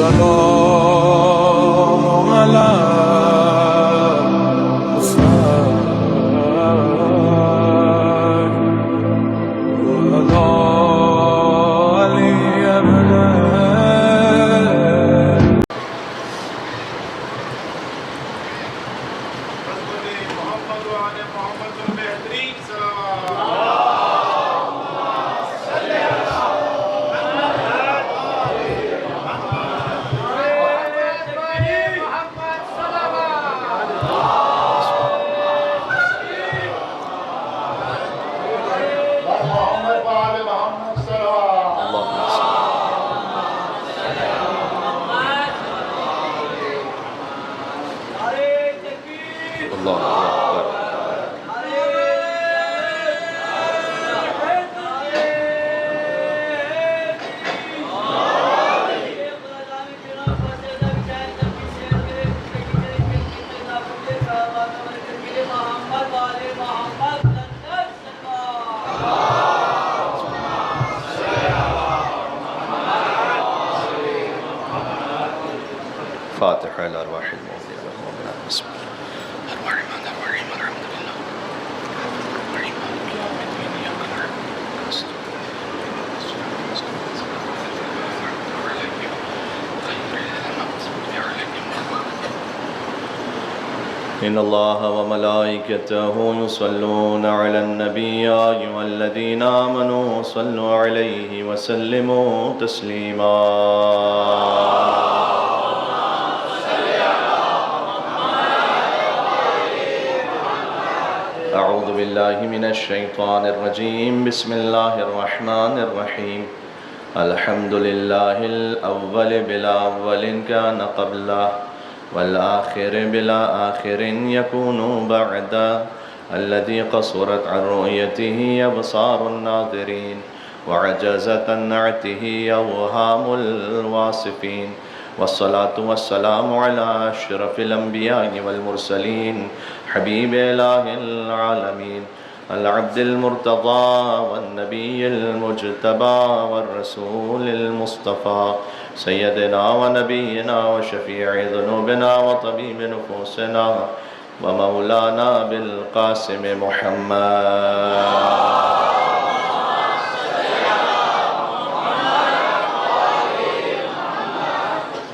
السلام على فاتحة إلى أرواح المؤمنين والمؤمنات. بسم الله الرحمن الرحيم. الحمد لله الرحيم مالك يوم الدين إياك نعبد وإياك نستعين إن الله وملائكته يصلون على النبي يا أيها الذين آمنوا صلوا عليه وسلموا تسليما. أعوذ بالله من الشيطان الرجيم. بسم الله الرحمن الرحيم. الحمد لله الأول بلا أول كان قبله والآخر بلا آخر يكون بعده الذي قصرت عن رؤيته أبصار الناظرين وعجزت عن نعته أوهام الواصفين والصلاة والسلام على أشرف الأنبياء والمرسلين حبيب إله العالمين العبد المرتضى والنبي المجتبى والرسول المصطفى سيدنا ونبينا وشفيع ذنوبنا وطبيب نفوسنا ومولانا بالقاسم محمد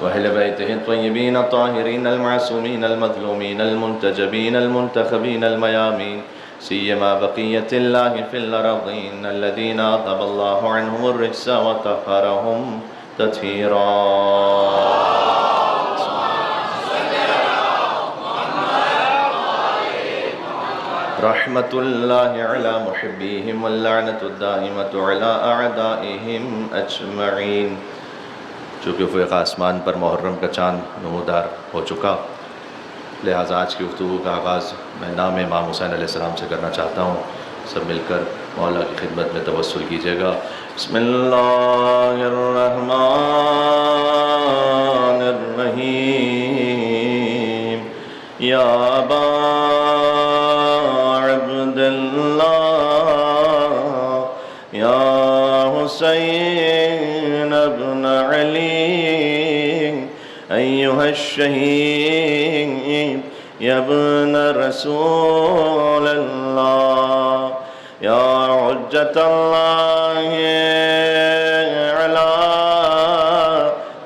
وأهل بيته الطيبين الطاهرين المعصومين المظلومين المنتجبين المنتخبين الميامين سيما بقية الله في الأرضين الذين أذهب الله عنهم الرجس وطهرهم تطهيرا. رحمة الله على محبيهم واللعنة الدائمة على أعدائهم أجمعين. چونکہ افق آسمان پر محرم کا چاند نمودار ہو چکا، لہٰذا آج کی گفتگو کا آغاز میں نام امام حسین علیہ السلام سے کرنا چاہتا ہوں. سب مل کر مولا کی خدمت میں توسل کیجیے گا. بسم اللہ الرحمن الرحیم. یا ابا عبداللہ یا حسین ابن علی ایہا الشہید یا ابن رسول اللہ یا حجت اللہ علی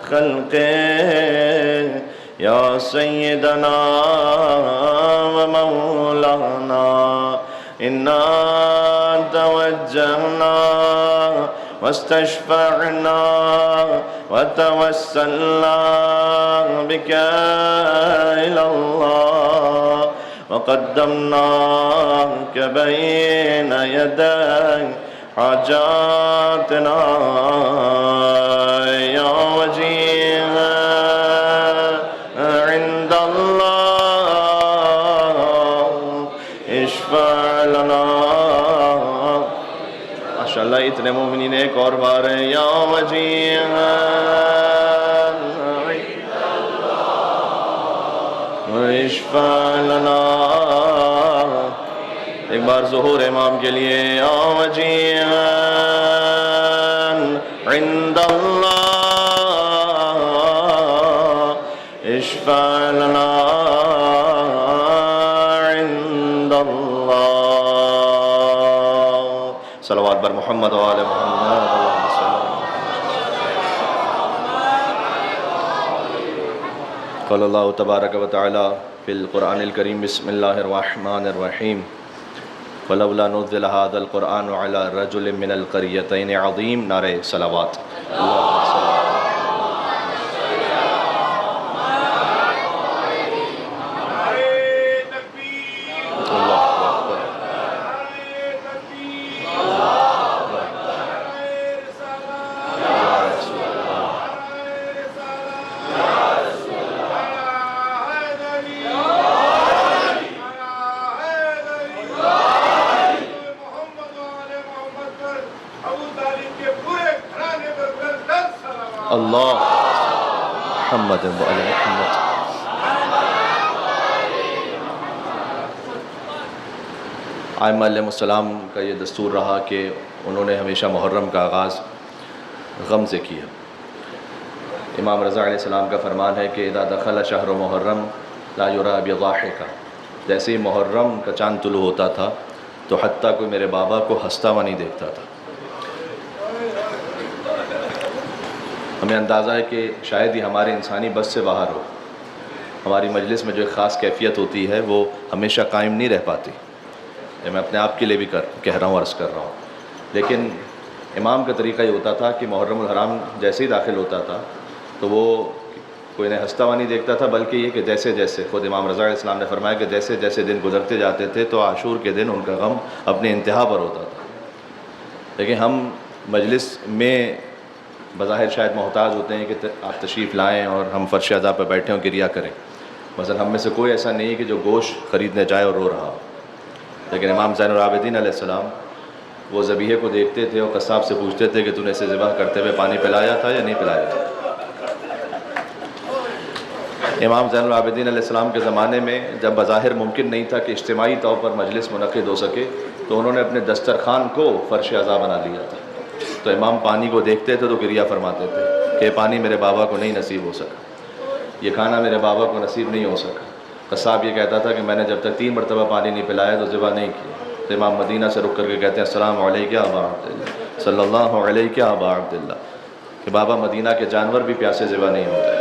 خلقہ یا سیدنا و مولانا انا توجہنا واستشفعنا وتوسلنا بك إلى الله وقدمناك بين يدي حاجاتنا يا وجيه عند الله اشفع لنا. ماشاءاللہ اتنے مومنین ایک اور بار ہے. یا وجیہ اشفع لنا. ایک بار ظہور امام کے لیے. یا وجیہ عند اللہ اشفع لنا عند اللہ. صلوات بر محمد و آل محمد. اللہم صل. قال اللہ تبارک و تعالی فی القرآن الکریم بسم اللہ الرحمن الرحیم ولولا نزل هذا القرآن على رجل من القریتین عظیم. نعرہ صلوات. اللہم صل. اللہ محمد و علی محمد. ائمہ علیہم السلام کا یہ دستور رہا کہ انہوں نے ہمیشہ محرم کا آغاز غم سے کیا. امام رضا علیہ السلام کا فرمان ہے کہ اذا دخل شہر محرم لا یرا بضاحکا. جیسے ہی محرم کا چاند طلوع ہوتا تھا تو حتیٰ کوئی میرے بابا کو ہنستا ہوا نہیں دیکھتا تھا. ہمیں اندازہ ہے کہ شاید ہی ہمارے انسانی بس سے باہر ہو. ہماری مجلس میں جو ایک خاص کیفیت ہوتی ہے وہ ہمیشہ قائم نہیں رہ پاتی. یہ میں اپنے آپ کے لیے بھی کہہ رہا ہوں، عرض کر رہا ہوں. لیکن امام کا طریقہ یہ ہوتا تھا کہ محرم الحرام جیسے ہی داخل ہوتا تھا تو وہ کوئی انہیں ہنستا ہوا نہیں دیکھتا تھا، بلکہ یہ کہ جیسے جیسے خود امام رضا علیہ السلام نے فرمایا کہ جیسے جیسے دن گزرتے جاتے تھے تو عاشور کے دن ان کا غم اپنے انتہا پر ہوتا تھا. لیکن ہم مجلس میں بظاہر شاید محتاج ہوتے ہیں کہ آپ تشریف لائیں اور ہم فرش عزا پہ بیٹھیں اور گریہ کریں. مثلا ہم میں سے کوئی ایسا نہیں ہے کہ جو گوشت خریدنے جائے اور رو رہا ہو. لیکن امام زین العابدین علیہ السلام وہ ذبیحے کو دیکھتے تھے اور قصاب سے پوچھتے تھے کہ تو نے اسے ذبح کرتے ہوئے پانی پلایا تھا یا نہیں پلایا تھا. امام زین العابدین علیہ السلام کے زمانے میں جب بظاہر ممکن نہیں تھا کہ اجتماعی طور پر مجلس منعقد ہو سکے تو انہوں نے اپنے دسترخوان کو فرش عزا بنا لیا تھا. تو امام پانی کو دیکھتے تھے تو گریہ فرماتے تھے کہ پانی میرے بابا کو نہیں نصیب ہو سکا، یہ کھانا میرے بابا کو نصیب نہیں ہو سکا. قصاب یہ کہتا تھا کہ میں نے جب تک 3 مرتبہ پانی نہیں پلایا تو ذبح نہیں کیا. تو امام مدینہ سے رک کر کے کہتے ہیں السلام علیک یا ابا عبداللہ صلی اللہ علیہ یا ابا عبداللہ، کہ بابا مدینہ کے جانور بھی پیاسے ذبح نہیں ہوتے.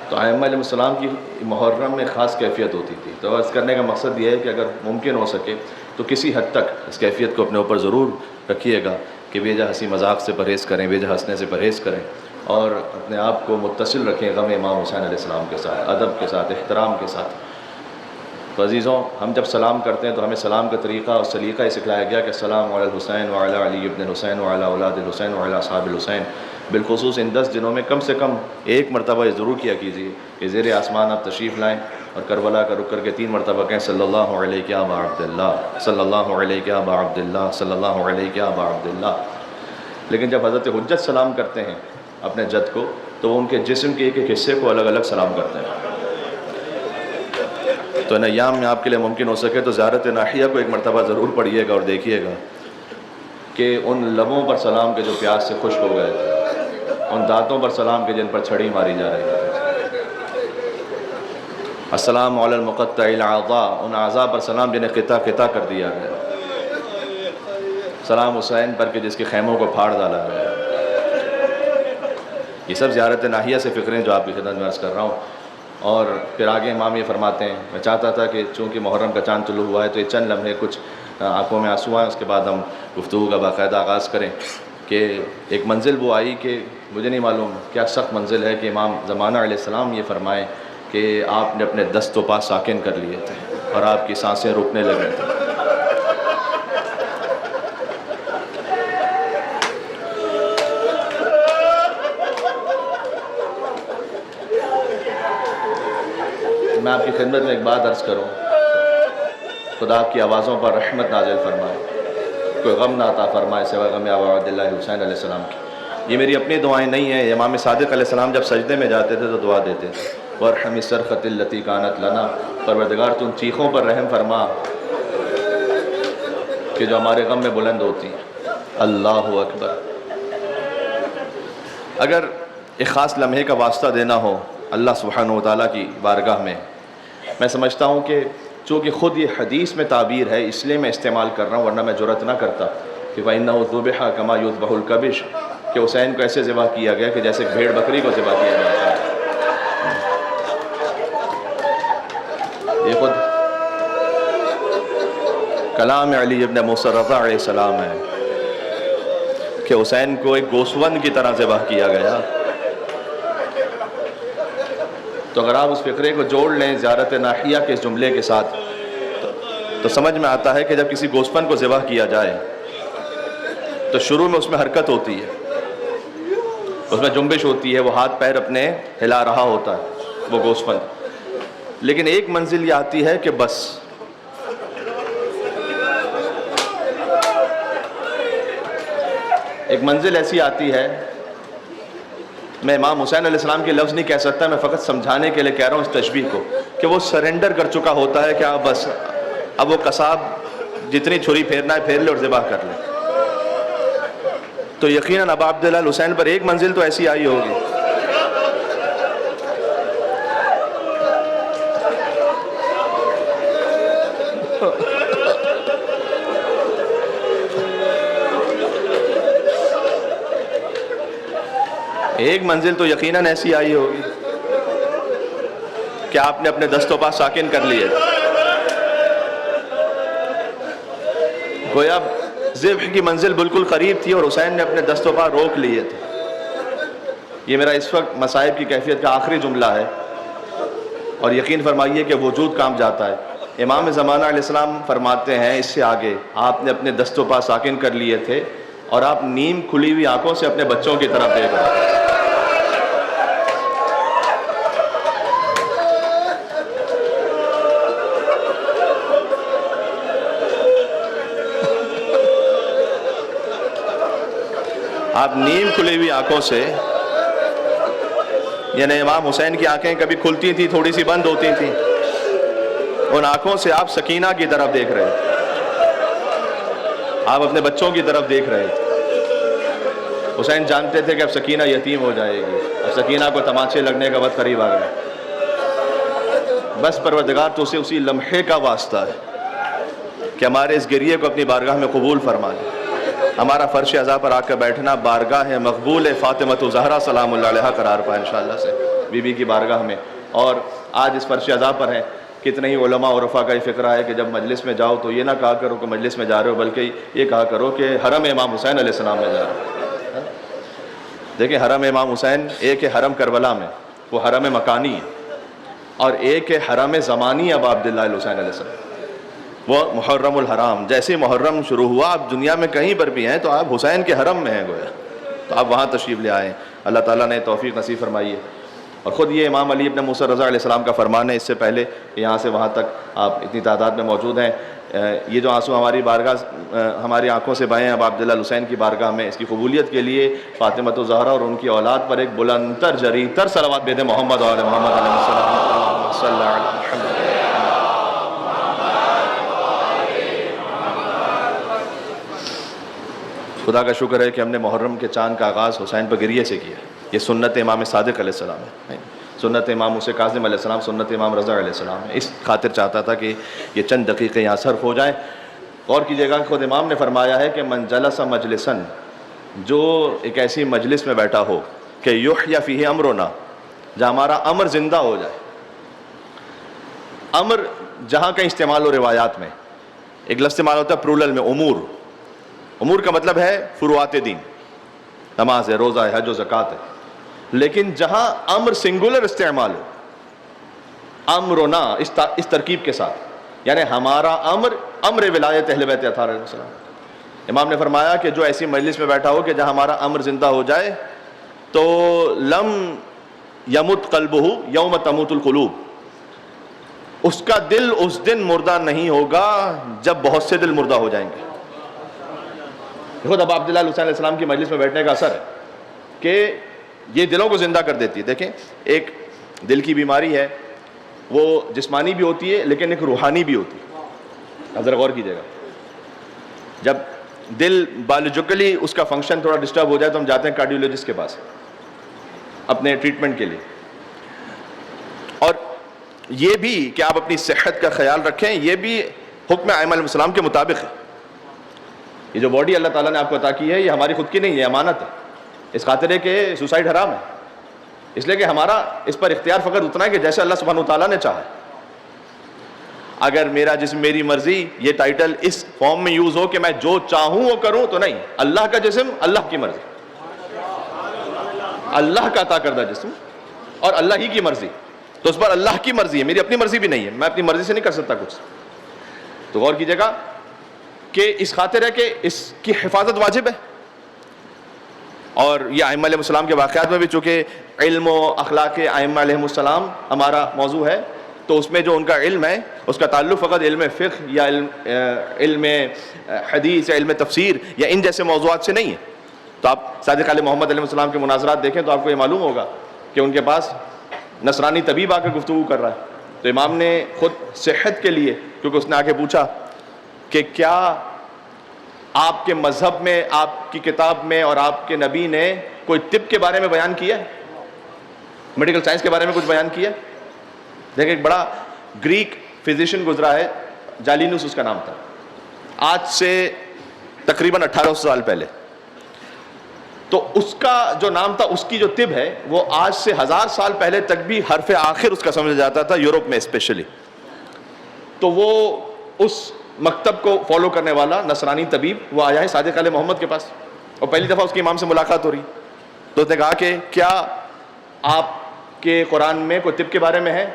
تو ائمہ علیہ السلام کی محرم میں خاص کیفیت ہوتی تھی. تو عرض کرنے کا مقصد یہ ہے کہ اگر ممکن ہو سکے تو کسی حد تک اس کیفیت کو اپنے اوپر ضرور رکھیے گا کہ بے جا ہنسی مذاق سے پرہیز کریں، بے جا ہنسنے سے پرہیز کریں اور اپنے آپ کو متصل رکھیں غم امام حسین علیہ السلام کے ساتھ، ادب کے ساتھ، احترام کے ساتھ. تو عزیزوں، ہم جب سلام کرتے ہیں تو ہمیں سلام کا طریقہ اور سلیقہ یہ سکھلایا گیا کہ السلام علی الحسین وعلی علی ابن الحسین وعلی اولاد الحسین وعلی اصحاب الحسین. بالخصوص ان 10 دنوں میں کم سے کم ایک مرتبہ یہ ضرور کیا کیجیے کہ زیر آسمان آپ تشریف لائیں اور کربلا کا رک کر کے 3 مرتبہ کہیں صلی اللہ علیہ یا ابا عبداللہ صلی اللہ علیہ یا ابا عبداللہ صلی اللہ علیہ یا ابا عبداللہ. لیکن جب حضرت حجت سلام کرتے ہیں اپنے جد کو تو وہ ان کے جسم کے ایک ایک حصے کو الگ الگ سلام کرتے ہیں. تو ان ایام میں آپ کے لیے ممکن ہو سکے تو زیارت ناحیہ کو ایک مرتبہ ضرور پڑھیے گا اور دیکھیے گا کہ ان لبوں پر سلام کے جو پیاس سے خشک ہو گئے تھے، ان دانتوں پر سلام کے جن پر چھڑی ماری جا رہی ہے. السلام علی المقطع الاعضاء، ان اعضاء پر سلام جنہیں قطع قطع کر دیا گیا. سلام حسین پر کہ جس کے خیموں کو پھاڑ ڈالا گیا. یہ سب زیارت ناحیہ سے فکریں جو آپ کی خدمت میں عرض کر رہا ہوں. اور پھر آگے امام یہ فرماتے ہیں، میں چاہتا تھا کہ چونکہ محرم کا چاند طلوع ہوا ہے تو یہ چند لمحے کچھ آنکھوں میں آنسو آئیں، اس کے بعد ہم گفتگو کا باقاعدہ آغاز کریں. کہ ایک منزل وہ آئی کہ مجھے نہیں معلوم کیا سخت منزل ہے کہ امام زمانہ علیہ السلام یہ فرمائیں کہ آپ نے اپنے دست و پا ساکن کر لیے تھے اور آپ کی سانسیں رکنے لگی تھیں. میں آپ کی خدمت میں ایک بات عرض کروں، خدا آپ کی آوازوں پر رحمت نازل فرمائے، کوئی غم نہ عطا فرمائے سوائے غم ابا عبداللہ حسین علیہ السلام کی. یہ میری اپنی دعائیں نہیں ہیں. امام صادق علیہ السلام جب سجدے میں جاتے تھے تو دعا دیتے تھے، وارحم الصرخۃ التی کانت لنا، پروردگار تم چیخوں پر رحم فرما کہ جو ہمارے غم میں بلند ہوتی ہیں. اللہ اکبر. اگر ایک خاص لمحے کا واسطہ دینا ہو اللہ سبحانہ و تعالیٰ کی بارگاہ میں سمجھتا ہوں کہ چونکہ خود یہ حدیث میں تعبیر ہے اس لیے میں استعمال کر رہا ہوں، ورنہ میں جرأت نہ کرتا کہ وَإِنَّهُ ذُبِحَ كَمَا يُذْبَحُ الْكَبِشُ، کہ حسین کو ایسے ذبح کیا گیا کہ جیسے بھیڑ بکری کو ذبح کیا جاتا ہے۔ یہ خود کلام علی ابن موسیٰ رضا علیہ السلام ہے کہ حسین کو ایک گوسفند کی طرح ذبح کیا گیا۔ تو اگر آپ اس فقرے کو جوڑ لیں زیارت ناحیہ کے اس جملے کے ساتھ تو سمجھ میں آتا ہے کہ جب کسی گوسفند کو ذبح کیا جائے تو شروع میں اس میں حرکت ہوتی ہے، اس میں جنبش ہوتی ہے، وہ ہاتھ پیر اپنے ہلا رہا ہوتا ہے وہ گوسفند، لیکن ایک منزل یہ آتی ہے کہ بس ایک منزل ایسی آتی ہے، میں امام حسین علیہ السلام کے لفظ نہیں کہہ سکتا، میں فقط سمجھانے کے لیے کہہ رہا ہوں اس تشبیہ کو، کہ وہ سرنڈر کر چکا ہوتا ہے کہ آپ بس اب وہ قصاب جتنی چھری پھیرنا ہے پھیر لے اور ذبح کر لے۔ تو یقیناً ابا عبداللہ الحسین پر ایک منزل تو ایسی آئی ہوگی ایک منزل تو یقیناً ایسی آئی ہوگی کہ آپ نے اپنے دست و پا ساکن کر لیے، گویا ذبح کی منزل بالکل قریب تھی اور حسین نے اپنے دست و پا روک لیے تھے۔ یہ میرا اس وقت مصائب کی کیفیت کا آخری جملہ ہے اور یقین فرمائیے کہ وجود کام جاتا ہے۔ امام زمانہ علیہ السلام فرماتے ہیں اس سے آگے آپ نے اپنے دست و پا ساکن کر لیے تھے اور آپ نیم کھلی ہوئی آنکھوں سے اپنے بچوں کی طرف دیکھ رہے ہیں۔ آپ نیم کھلی ہوئی آنکھوں سے، یعنی امام حسین کی آنکھیں کبھی کھلتی تھیں تھوڑی سی بند ہوتی تھیں، ان آنکھوں سے آپ سکینہ کی طرف دیکھ رہے تھے، آپ اپنے بچوں کی طرف دیکھ رہے تھے۔ حسین جانتے تھے کہ اب سکینہ یتیم ہو جائے گی، اب سکینہ کو تماچے لگنے کا وقت قریب آ گیا، بس پروردگار تو اسے اسی لمحے کا واسطہ ہے کہ ہمارے اس گریے کو اپنی بارگاہ میں قبول فرما لے۔ ہمارا فرش عزا پر آ کر بیٹھنا بارگاہ مقبول فاطمۃ الزہرا سلام اللہ علیہا قرار پائے انشاءاللہ سے بی بی کی بارگاہ میں۔ اور آج اس فرش عزا پر ہیں، کتنے ہی علماء اور عرفاء کا یہ فقرہ ہے کہ جب مجلس میں جاؤ تو یہ نہ کہا کرو کہ مجلس میں جا رہے ہو، بلکہ یہ کہا کرو کہ حرم امام حسین علیہ السلام میں جا رہے ہو۔ دیکھیں حرم امام حسین ایک ہے حرم کربلا میں، وہ حرم مکانی ہے، اور ایک ہے حرم زمانی ابا عبداللہ الحسین علیہ السلام، وہ محرم الحرام۔ جیسے محرم شروع ہوا آپ دنیا میں کہیں پر بھی ہیں تو آپ حسین کے حرم میں ہیں گویا، تو آپ وہاں تشریف لے آئیں۔ اللہ تعالیٰ نے توفیق نصیب فرمائی ہے۔ اور خود یہ امام علی ابن موسیٰ رضا علیہ السلام کا فرمان ہے، اس سے پہلے یہاں سے وہاں تک آپ اتنی تعداد میں موجود ہیں، یہ جو آنسو ہماری بارگاہ ہماری آنکھوں سے بہیں اب عبداللہ الحسین کی بارگاہ میں، اس کی قبولیت کے لیے فاطمۃ الزہرا اور ان کی اولاد پر ایک بلند تر جری تر صلوات بید محمد اور محمد علیہ السلام صلی اللہ علیہ وسلم۔ خدا کا شکر ہے کہ ہم نے محرم کے چاند کا آغاز حسین پر گریے سے کیا، یہ سنت امام صادق علیہ السلام ہے، سنت امام موسیٰ کاظم علیہ السلام، سنت امام رضا علیہ السلام ہے۔ اس خاطر چاہتا تھا کہ یہ چند دقیقے یہاں صرف ہو جائیں۔ غور کیجیے گا کہ خود امام نے فرمایا ہے کہ من جلس مجلسن، جو ایک ایسی مجلس میں بیٹھا ہو کہ یحیی فیہ امرنا، جہاں ہمارا امر زندہ ہو جائے۔ امر جہاں کا استعمال ہو روایات میں، ایک لفظ استعمال ہوتا ہے پرولل میں امور، امور کا مطلب ہے فروعات دین، نماز ہے، روزہ ہے، حج و زکوٰۃ ہے، لیکن جہاں امر سنگولر استعمال ہو، امرنا اس ترکیب کے ساتھ، یعنی ہمارا امر، امر ولایت اہل بیت اطہار علیہ السلام۔ امام نے فرمایا کہ جو ایسی مجلس میں بیٹھا ہو کہ جہاں ہمارا امر زندہ ہو جائے تو لم یمت قلبہ یوم تموت القلوب، اس کا دل اس دن مردہ نہیں ہوگا جب بہت سے دل مردہ ہو جائیں گے۔ خود ابا عبداللہ الحسین علیہ السلام کی مجلس میں بیٹھنے کا اثر ہے کہ یہ دلوں کو زندہ کر دیتی ہے۔ دیکھیں ایک دل کی بیماری ہے، وہ جسمانی بھی ہوتی ہے لیکن ایک روحانی بھی ہوتی ہے۔ ذرا غور کیجیے گا، جب دل بایولوجیکلی اس کا فنکشن تھوڑا ڈسٹرب ہو جائے تو ہم جاتے ہیں کارڈیولوجسٹ کے پاس، اپنے ٹریٹمنٹ کے لیے. اور یہ بھی کہ آپ اپنی صحت کا خیال رکھیں، یہ بھی حکم ائمہ علیہ السلام کے مطابق ہے. یہ جو باڈی اللہ تعالیٰ نے آپ کو عطا کی ہے یہ ہماری خود کی نہیں ہے، امانت ہے. اس خاطر ہے کہ سوسائڈ حرام ہے، اس لیے کہ ہمارا اس پر اختیار فقط اتنا ہے کہ جیسے اللہ سبحانہ وتعالیٰ نے چاہا. اگر میرا جسم میری مرضی یہ ٹائٹل اس فارم میں یوز ہو کہ میں جو چاہوں وہ کروں تو نہیں. اللہ کا جسم اللہ کی مرضی، اللہ کا عطا کردہ جسم اور اللہ ہی کی مرضی، تو اس پر اللہ کی مرضی ہے، میری اپنی مرضی بھی نہیں ہے. میں اپنی مرضی سے نہیں کر سکتا کچھ. تو غور کیجیے گا کہ اس خاطر ہے کہ اس کی حفاظت واجب ہے. اور یہ ائمہ علیہ السلام کے واقعات میں بھی چونکہ علم و اخلاق ائمہ علیہ السلام ہمارا موضوع ہے، تو اس میں جو ان کا علم ہے اس کا تعلق فقط علم فقہ یا علم حدیث یا علم تفسیر یا ان جیسے موضوعات سے نہیں ہے. تو آپ صادق علیہ محمد علیہ السلام کے مناظرات دیکھیں تو آپ کو یہ معلوم ہوگا کہ ان کے پاس نصرانی طبیب آ کر گفتگو کر رہا ہے. تو امام نے خود صحت کے لیے، کیونکہ اس نے آ کے پوچھا کہ کیا آپ کے مذہب میں، آپ کی کتاب میں اور آپ کے نبی نے کوئی طب کے بارے میں بیان کیا ہے، میڈیکل سائنس کے بارے میں کچھ بیان کیا ہے؟ دیکھیں ایک بڑا گریک فزیشین گزرا ہے، جالینوس اس کا نام تھا، آج سے تقریباً 1800 سال پہلے. تو اس کا جو نام تھا، اس کی جو طب ہے وہ آج سے 1000 سال پہلے تک بھی حرف آخر اس کا سمجھا جاتا تھا، یورپ میں اسپیشلی. تو وہ اس مکتب کو فالو کرنے والا نصرانی طبیب وہ آیا ہے صادق علیہ محمد کے پاس، اور پہلی دفعہ اس کی امام سے ملاقات ہو رہی. تو اس نے کہا کہ کیا آپ کے قرآن میں کوئی طب کے بارے میں ہے؟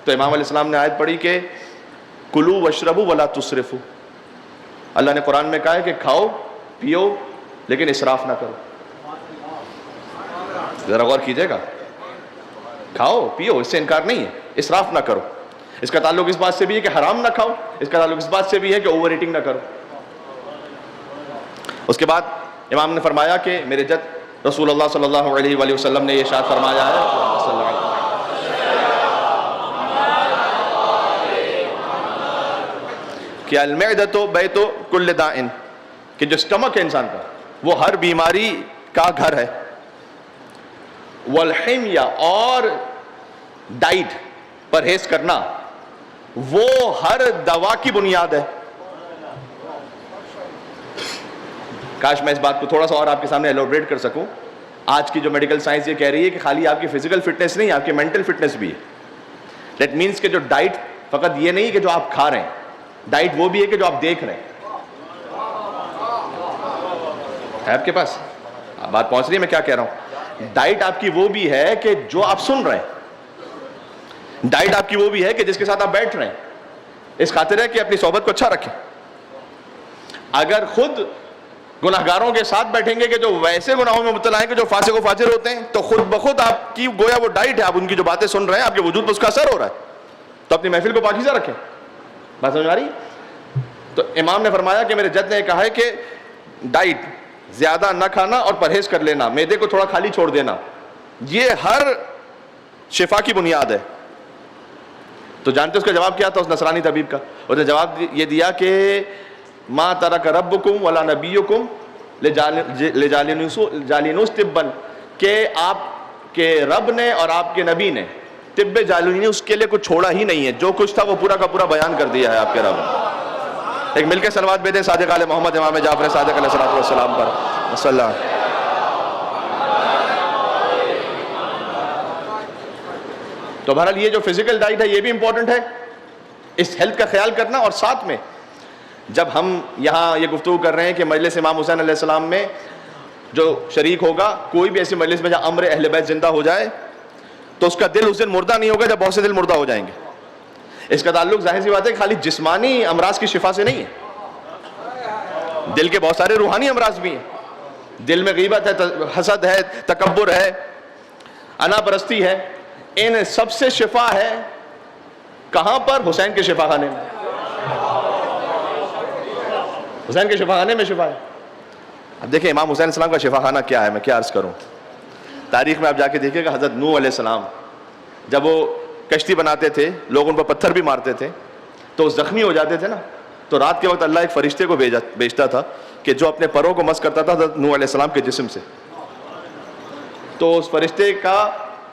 تو امام علیہ السلام نے آیت پڑھی کہ کلوا واشربوا ولا تسرفوا. اللہ نے قرآن میں کہا ہے کہ کھاؤ پیو لیکن اسراف نہ کرو. ذرا غور کیجیے گا، کھاؤ پیو اس سے انکار نہیں ہے، اسراف نہ کرو. اس کا تعلق اس بات سے بھی ہے کہ حرام نہ کھاؤ، اس کا تعلق اس بات سے بھی ہے کہ اوور ایٹنگ نہ کرو. اس کے بعد امام نے فرمایا کہ میرے جد رسول اللہ صلی اللہ علیہ وآلہ وسلم نے یہ ارشاد فرمایا ہے کہ المعدۃ بیت کل داء، کہ جو اسٹمک ہے انسان کا وہ ہر بیماری کا گھر ہے. والحمیہ، اور ڈائٹ پرہیز کرنا وہ ہر دوا کی بنیاد ہے. کاش میں اس بات کو تھوڑا سا اور آپ کے سامنے ایلوبریٹ کر سکوں. آج کی جو میڈیکل سائنس یہ کہہ رہی ہے کہ خالی آپ کی فزیکل فٹنس نہیں، آپ کی مینٹل فٹنس بھی ہے. دیٹ مینس کہ جو ڈائٹ فقط یہ نہیں کہ جو آپ کھا رہے ہیں، ڈائٹ وہ بھی ہے کہ جو آپ دیکھ رہے ہیں. ہے آپ کے پاس بات پہنچ رہی ہے میں کیا کہہ رہا ہوں؟ ڈائٹ آپ کی وہ بھی ہے کہ جو آپ سن رہے ہیں، ڈائٹ آپ کی وہ بھی ہے کہ جس کے ساتھ آپ بیٹھ رہے ہیں. اس خاطر ہے کہ اپنی صحبت کو اچھا رکھیں. اگر خود گناہگاروں کے ساتھ بیٹھیں گے کہ جو ویسے گناہوں میں مبتلا ہیں کہ جو فاسق و فاجر ہوتے ہیں، تو خود بخود آپ کی گویا وہ ڈائٹ ہے، آپ ان کی جو باتیں سن رہے ہیں آپ کے وجود پر اس کا اثر ہو رہا ہے. تو اپنی محفل کو پاکیزہ رکھیں. بات سمجھ آ رہی؟ تو امام نے فرمایا کہ میرے جد نے کہا ہے کہ ڈائٹ زیادہ نہ کھانا اور پرہیز کر لینا، معدے کو تھوڑا خالی چھوڑ دینا، یہ ہر شفا کی بنیاد ہے. تو جانتے اس کا جواب کیا تھا اس نصرانی طبیب کا؟ اس نے جواب یہ دیا کہ ما ترک ربکم ولا نبیکم لجالینوس طبا، کہ آپ کے رب نے اور آپ کے نبی نے طب جالینوس کے لیے کچھ چھوڑا ہی نہیں ہے، جو کچھ تھا وہ پورا کا پورا بیان کر دیا ہے آپ کے رب نے. ایک مل کے صلوات بھیجیں صادق علیہ محمد امام جعفر صادق علیہ السلام پر صلی اللہ. تو بہرحال یہ جو فزیکل ڈائٹ ہے یہ بھی امپورٹنٹ ہے، اس ہیلتھ کا خیال کرنا. اور ساتھ میں جب ہم یہاں یہ گفتگو کر رہے ہیں کہ مجلس امام حسین علیہ السلام میں جو شریک ہوگا، کوئی بھی ایسی مجلس میں جہاں امر اہل بیت زندہ ہو جائے تو اس کا دل اس دن مردہ نہیں ہوگا جب بہت سے دل مردہ ہو جائیں گے. اس کا تعلق ظاہر سی بات ہے کہ خالی جسمانی امراض کی شفا سے نہیں ہے، دل کے بہت سارے روحانی امراض بھی ہیں. دل میں غیبت ہے، حسد ہے، تکبر ہے، انا پرستی ہے. ان سب سے شفا ہے کہاں پر؟ حسین کے شفا خانے میں. حسین کے شفا خانے میں شفا ہے. اب دیکھیں امام حسین السلام کا شفا خانہ کیا ہے، میں کیا عرض کروں. تاریخ میں آپ جا کے دیکھیے گا حضرت نوح علیہ السلام جب وہ کشتی بناتے تھے، لوگ ان پر پتھر بھی مارتے تھے تو وہ زخمی ہو جاتے تھے نا، تو رات کے وقت اللہ ایک فرشتے کو بھیجتا تھا کہ جو اپنے پروں کو مس کرتا تھا حضرت نوح علیہ السلام کے جسم سے. تو اس فرشتے کا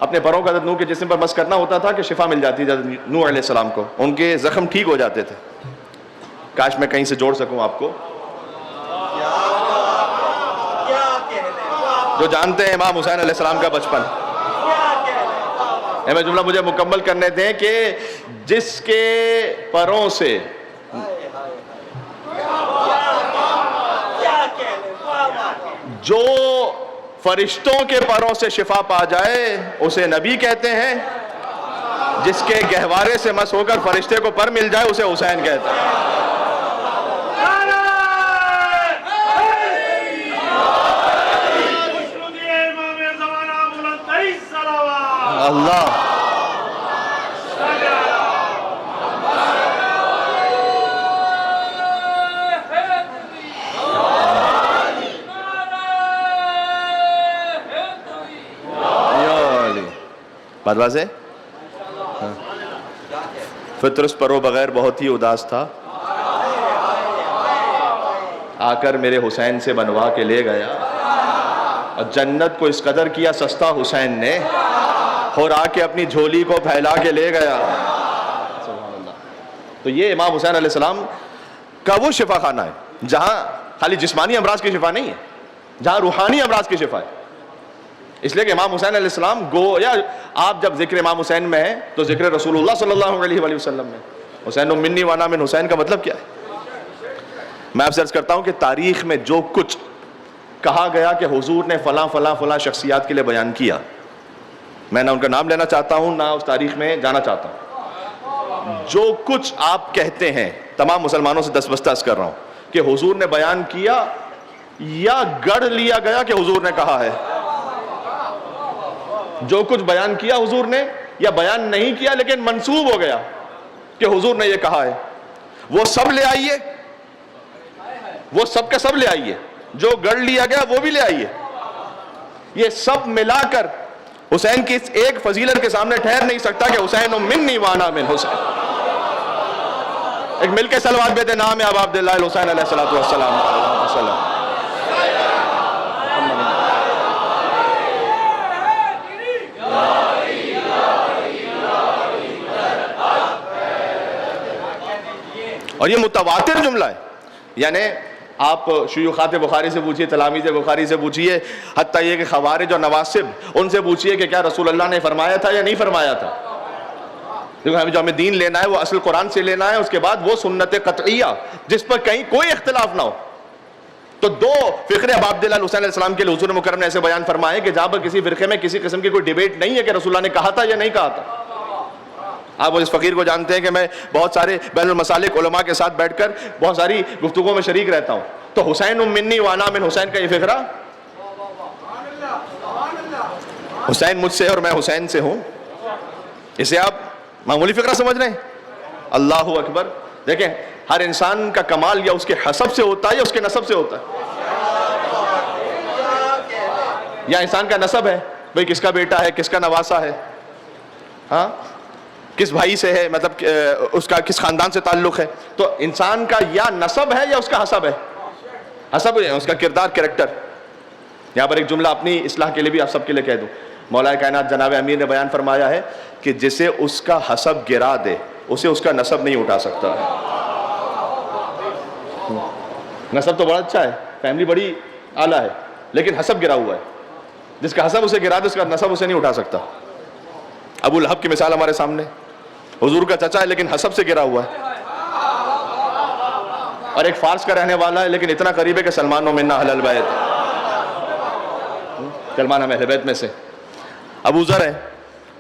اپنے پروں کا نوح کے جسم پر مس کرنا ہوتا تھا کہ شفا مل جاتی تھی نوح علیہ السلام کو، ان کے زخم ٹھیک ہو جاتے تھے. کاش میں کہیں سے جوڑ سکوں آپ کو. جو جانتے ہیں امام حسین علیہ السلام کا بچپن، میں جملہ مجھے مکمل کرنے دیں کہ جس کے پروں سے جو فرشتوں کے پروں سے شفا پا جائے اسے نبی کہتے ہیں، جس کے گہوارے سے مس ہو کر فرشتے کو پر مل جائے اسے حسین کہتے ہیں. اللہ بات واضح. فطرس پرو بغیر بہت ہی اداس تھا، آ کر میرے حسین سے بنوا کے لے گیا، اور جنت کو اس قدر کیا سستا حسین نے، اور آ کے اپنی جھولی کو پھیلا کے لے گیا. سبحان اللہ. تو یہ امام حسین علیہ السلام کا وہ شفا خانہ ہے جہاں خالی جسمانی امراض کی شفا نہیں ہے، جہاں روحانی امراض کی شفا ہے. اس لیے کہ امام حسین علیہ السلام گویا آپ جب ذکر امام حسین میں ہے تو ذکر رسول اللہ صلی اللہ علیہ وآلہ وسلم میں. حسین منی وانا من حسین کا مطلب کیا ہے؟ میں آپ سے عرض کرتا ہوں کہ تاریخ میں جو کچھ کہا گیا کہ حضور نے فلاں فلاں فلاں شخصیات کے لیے بیان کیا، میں نہ ان کا نام لینا چاہتا ہوں نہ اس تاریخ میں جانا چاہتا ہوں. جو کچھ آپ کہتے ہیں تمام مسلمانوں سے دستبستہ عرض کر رہا ہوں کہ حضور نے بیان کیا یا گڑھ لیا گیا کہ حضور نے کہا ہے. جو کچھ بیان کیا حضور نے یا بیان نہیں کیا لیکن منسوب ہو گیا کہ حضور نے یہ کہا ہے، وہ سب لے آئیے، وہ سب کا سب لے آئیے. جو گڑھ لیا گیا وہ بھی لے آئیے. یہ سب ملا کر حسین کی اس ایک فضیلت کے سامنے ٹھہر نہیں سکتا کہ حسین منی وانا من حسین. ایک مل کے صلوات بیتے نام ابا عبداللہ الحسین علیہ السلام. اور یہ متواتر جملہ ہے. یعنی آپ شیوخات بخاری سے پوچھئے، تلامیذ بخاری سے پوچھئے، حتیٰ یہ کہ خوارج اور نواسب ان سے پوچھئے کہ کیا رسول اللہ نے فرمایا تھا یا نہیں فرمایا تھا. دیکھو جو ہمیں دین لینا ہے وہ اصل قرآن سے لینا ہے، اس کے بعد وہ سنت قطعیہ جس پر کہیں کوئی اختلاف نہ ہو. تو دو فقرے ابا عبداللہ حسین علیہ السلام کے لیے حضور مکرم نے ایسے بیان فرمائے کہ جہاں پر کسی فرقے میں کسی قسم کی کوئی ڈیبیٹ نہیں ہے کہ رسول اللہ نے کہا تھا یا نہیں کہا تھا. آپ اس فقیر کو جانتے ہیں کہ میں بہت سارے بین المسالک علماء کے ساتھ بیٹھ کر بہت ساری گفتگو میں شریک رہتا ہوں. تو حسین منی وانا من حسین کا یہ فقرہ، حسین مجھ سے اور میں حسین سے ہوں، اسے آپ معمولی فقرہ سمجھ رہے ہیں؟ اللہ اکبر. دیکھیں ہر انسان کا کمال یا اس کے حسب سے ہوتا ہے یا اس کے نسب سے ہوتا ہے. یا انسان کا نسب ہے، بھئی کس کا بیٹا ہے، کس کا نواسا ہے، ہاں کس بھائی سے ہے، مطلب اس کا کس خاندان سے تعلق ہے. تو انسان کا یا نسب ہے یا اس کا حسب ہے. حسب ہے اس کا کردار، کریکٹر. یہاں پر ایک جملہ اپنی اصلاح کے لیے بھی آپ سب کے لیے کہہ دوں. مولا کائنات جناب امیر نے بیان فرمایا ہے کہ جسے اس کا حسب گرا دے اسے اس کا نسب نہیں اٹھا سکتا. نسب تو بڑا اچھا ہے، فیملی بڑی اعلیٰ ہے، لیکن حسب گرا ہوا ہے. جس کا حسب اسے گرا دے اس کا نسب اسے نہیں اٹھا سکتا. ابو لہب کی مثال ہمارے سامنے، حضور کا چچا ہے لیکن حسب سے گرا ہوا ہے، اور ایک فارس کا رہنے والا ہے لیکن اتنا قریب ہے کہ سلمان و منا اہل البیت، سلمان ہم اہل بیت میں سے. ابو ذر ہے،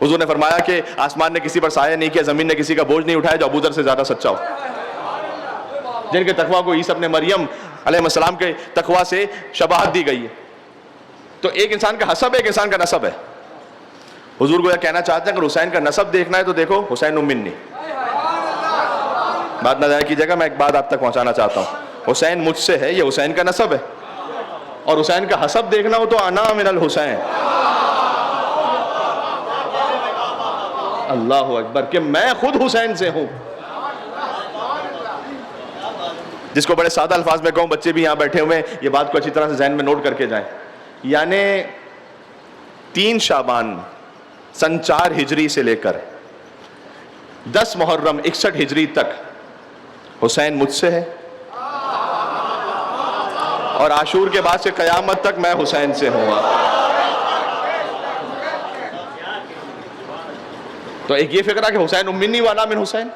حضور نے فرمایا کہ آسمان نے کسی پر سایہ نہیں کیا، زمین نے کسی کا بوجھ نہیں اٹھایا جو ابو ذر سے زیادہ سچا ہو. جن کے تقویٰ کو عیسیٰ ابن مریم علیہ السلام کے تقویٰ سے شباہت دی گئی ہے. تو ایک انسان کا حسب ہے، ایک انسان کا نسب ہے. حضور کو یہ کہنا چاہتے ہیں اگر حسین کا نسب دیکھنا ہے تو دیکھو حسین منی. بات نہ ضائع کیجیے گا، میں ایک بات آپ تک پہنچانا چاہتا ہوں. حسین مجھ سے ہے، یہ حسین کا نسب ہے. اور حسین کا حسب دیکھنا ہو تو انا من الحسین. اللہ اکبر، کہ میں خود حسین سے ہوں. جس کو بڑے سادہ الفاظ میں کہوں، بچے بھی یہاں بیٹھے ہوئے یہ بات کو اچھی طرح سے ذہن میں نوٹ کر کے جائیں. یعنی 3 شعبان سن 4 ہجری سے لے کر 10 محرم 61 ہجری تک حسین مجھ سے ہے، اور عاشور کے بعد سے قیامت تک میں حسین سے ہوں گا۔ تو ایک یہ فقرہ کہ حسین منی والا من حسین،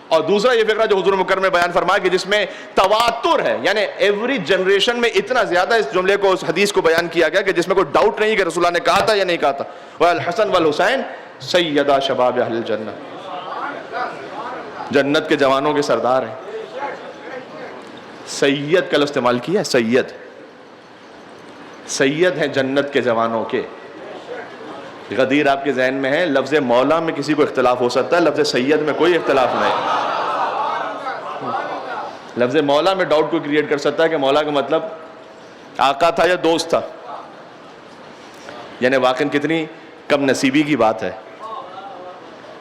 اور دوسرا یہ فقرہ جو حضور مکرم نے بیان فرمایا کہ جس میں تواتر ہے، یعنی ایوری جنریشن میں اتنا زیادہ اس جملے کو، اس حدیث کو بیان کیا گیا کہ جس میں کوئی ڈاؤٹ نہیں کہ رسول اللہ نے کہا تھا یا نہیں کہا تھا، والحسن والحسین سیدہ شباب اہل الجنہ، جنت کے جوانوں کے سردار ہیں۔ سید کا لفظ استعمال کیا ہے، سید ہیں جنت کے جوانوں کے۔ غدیر آپ کے ذہن میں ہے، لفظ مولا میں کسی کو اختلاف ہو سکتا ہے، لفظ سید میں کوئی اختلاف نہیں۔ لفظ مولا میں ڈاؤٹ کو کریٹ کر سکتا ہے کہ مولا کا مطلب آقا تھا یا دوست تھا، یعنی واقعاً کتنی کم نصیبی کی بات ہے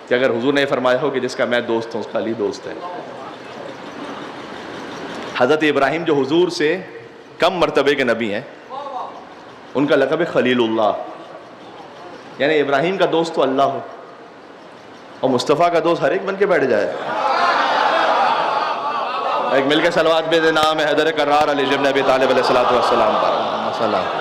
کہ اگر حضور نے فرمایا ہو کہ جس کا میں دوست ہوں اس کا علی دوست ہے۔ حضرت ابراہیم جو حضور سے کم مرتبے کے نبی ہیں، ان کا لقب ہے خلیل اللہ، یعنی ابراہیم کا دوست تو اللہ ہو اور مصطفیٰ کا دوست ہر ایک بن کے بیٹھ جائے۔ ایک مل کے صلوات بے نام ہے حیدر کرار علی ابن ابی طالب علیہ الصلوۃ والسلام پر سلام۔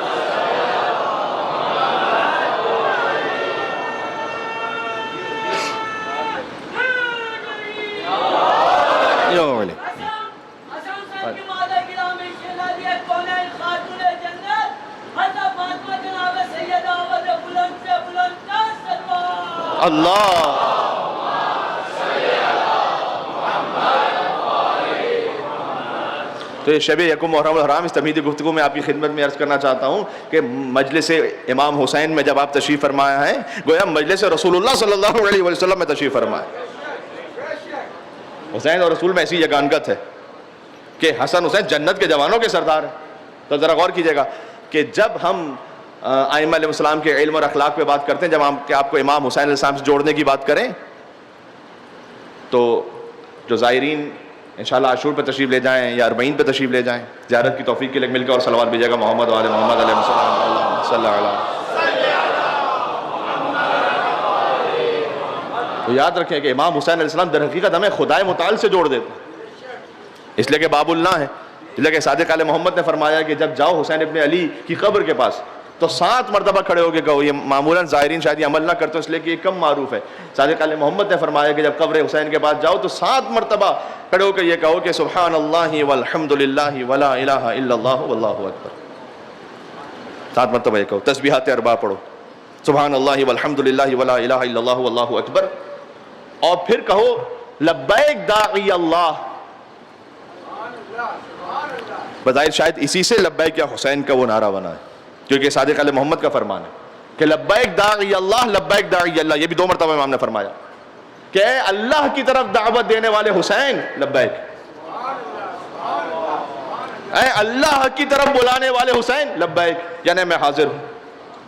اللہ تو یہ شب یکم محرم الحرام اس تمہیدی گفتگو میں آپ کی خدمت میں عرض کرنا چاہتا ہوں کہ مجلس امام حسین میں جب آپ تشریف فرمایا ہے، گویا مجلس رسول اللہ صلی اللہ علیہ وسلم میں تشریف فرمایا۔ حسین اور رسول میں ایسی یگانگت ہے کہ حسن حسین جنت کے جوانوں کے سردار ہیں۔ تو ذرا غور کیجئے گا کہ جب ہم ائمہ علیہ السلام کے علم اور اخلاق پہ بات کرتے ہیں، جب ہم کہ آپ کو امام حسین علیہ السلام سے جوڑنے کی بات کریں، تو جو زائرین انشاءاللہ عاشور پہ تشریف لے جائیں یا اربعین پہ تشریف لے جائیں، زیارت کی توفیق کے لیے مل کر اور صلوات بھیجیے گا محمد و آل محمد علیہ السلام، اللہم صلی علیہ۔ تو یاد رکھیں کہ امام حسین علیہ السلام در حقیقت ہمیں خدائے متعال سے جوڑ دیتے ہیں، اس لیے کہ باب اللہ ہے، اس لیے کہ صادق آل محمد نے فرمایا کہ جب جاؤ حسین ابن علی کی قبر کے پاس تو 7 مرتبہ کھڑے ہو کے کہو۔ یہ معمولاً زائرین شاید یہ عمل نہ کرتے اس لیے کہ یہ کم معروف ہے۔ صادق آل محمد نے فرمایا کہ جب قبر حسین کے پاس جاؤ تو 7 مرتبہ کھڑے ہو کے یہ کہو کہ سبحان اللہ والحمد للہ ولا الہ الا اللہ واللہ اکبر۔ 7 مرتبہ یہ کہو، تسبیحات 4 پڑھو، سبحان اللہ والحمد للہ ولا الہ الا اللہ واللہ اکبر، اور پھر کہو لبیک داعی اللہ۔ بظاہر شاید اسی سے لبیک یا حسین کا وہ نعرہ بنا ہے، کیونکہ صادق علیہ محمد کا فرمان ہے کہ لبیک داعی اللہ، لبیک داعی اللہ۔ یہ بھی 2 مرتبہ امام نے فرمایا کہ اے اللہ کی طرف دعوت دینے والے حسین لبیک، اے اللہ کی طرف بلانے والے حسین لبیک، یعنی میں حاضر ہوں،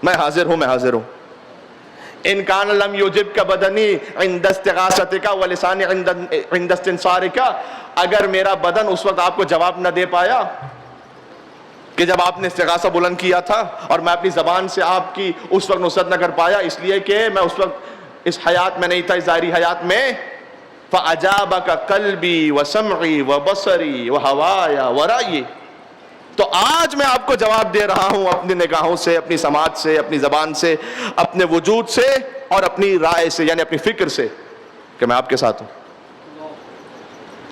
میں حاضر ہوں، میں حاضر ہوں۔ ان کان لم یجب کا بدنی عند استغاثتک ولسانی عند استنصارک، اگر میرا بدن اس وقت آپ کو جواب نہ دے پایا کہ جب آپ نے استغاثہ بلند کیا تھا، اور میں اپنی زبان سے آپ کی اس وقت نصرت نہ کر پایا اس لیے کہ میں اس وقت اس حیات میں نہیں تھا، اس ظاہری حیات میں، فَأَجَابَكَ قَلْبِي وَسَمْعِي وَبَصَرِي وَهَوَايَ وَرَأْيِي، تو آج میں آپ کو جواب دے رہا ہوں اپنی نگاہوں سے، اپنی سماعت سے، اپنی زبان سے، اپنے وجود سے اور اپنی رائے سے، یعنی اپنی فکر سے، کہ میں آپ کے ساتھ ہوں۔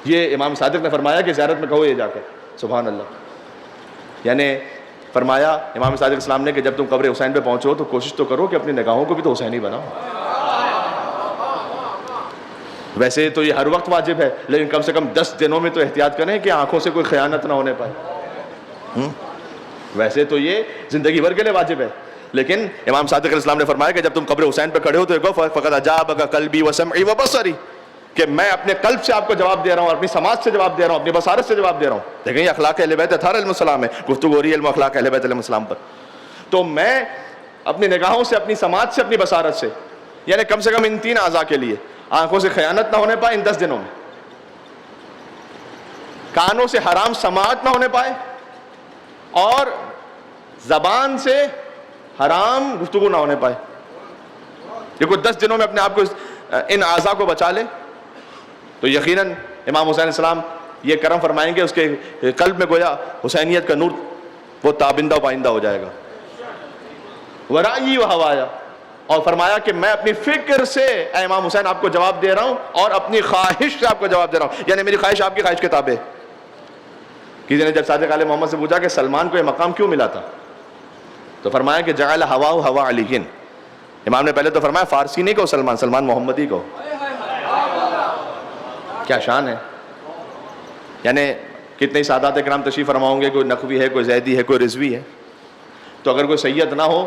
یہ امام صادق نے فرمایا کہ زیارت میں کہو یہ جا کر سبحان اللہ، یعنی فرمایا امام صادق اسلام نے کہ جب تم قبر حسین پہ پہنچو تو کوشش تو کرو کہ اپنی نگاہوں کو بھی تو حسینی بناؤ۔ ویسے تو یہ ہر وقت واجب ہے، لیکن کم سے کم 10 دنوں میں تو احتیاط کریں کہ آنکھوں سے کوئی خیانت نہ ہونے پائے۔ ویسے تو یہ زندگی بھر کے لیے واجب ہے، لیکن امام صادق علیہ السلام نے فرمایا کہ جب تم قبر حسین پہ کھڑے ہو تو ایک فقط اجابک قلبی وسمعی وبصری، کہ میں اپنے قلب سے آپ کو جواب دے رہا ہوں، اپنی سماعت سے جواب دے رہا ہوں، اپنی بصارت سے جواب دے رہا ہوں۔ دیکھیں یہ اخلاق اہل بیت اطہار علیہ السلام ہے، گفتگو ہو رہی ہے علم اخلاق اہل بیت علیہ السلام پر۔ تو میں اپنی نگاہوں سے، اپنی سماعت سے، اپنی بصارت سے، یعنی کم سے کم ان 3 اعضاء کے لیے آنکھوں سے خیانت نہ ہونے پائے ان 10 دنوں میں، کانوں سے حرام سماعت نہ ہونے پائے، اور زبان سے حرام گفتگو نہ ہونے پائے. یہ کوئی 10 دنوں میں اپنے آپ کو ان اعضاء کو بچا لے تو یقیناً امام حسین علیہ السلام یہ کرم فرمائیں گے, اس کے قلب میں گویا حسینیت کا نور وہ تابندہ و پائندہ ہو جائے گا. ورائیی و ہوایا, اور فرمایا کہ میں اپنی فکر سے اے امام حسین آپ کو جواب دے رہا ہوں اور اپنی خواہش سے آپ کو جواب دے رہا ہوں, یعنی میری خواہش آپ کی خواہش کے تابع. کسی نے جب صادق علیہ محمد سے پوچھا کہ سلمان کو یہ مقام کیوں ملا تھا, تو فرمایا کہ جعل ہواہ ہوا علی. امام نے پہلے تو فرمایا فارسی نہیں کہو سلمان, سلمان محمدی کہو. کیا شان ہے. یعنی کتنے سادات کرام تشریف فرما ہوں گے, کوئی نقوی ہے, کوئی زیدی ہے, کوئی رضوی ہے, تو اگر کوئی سید نہ ہو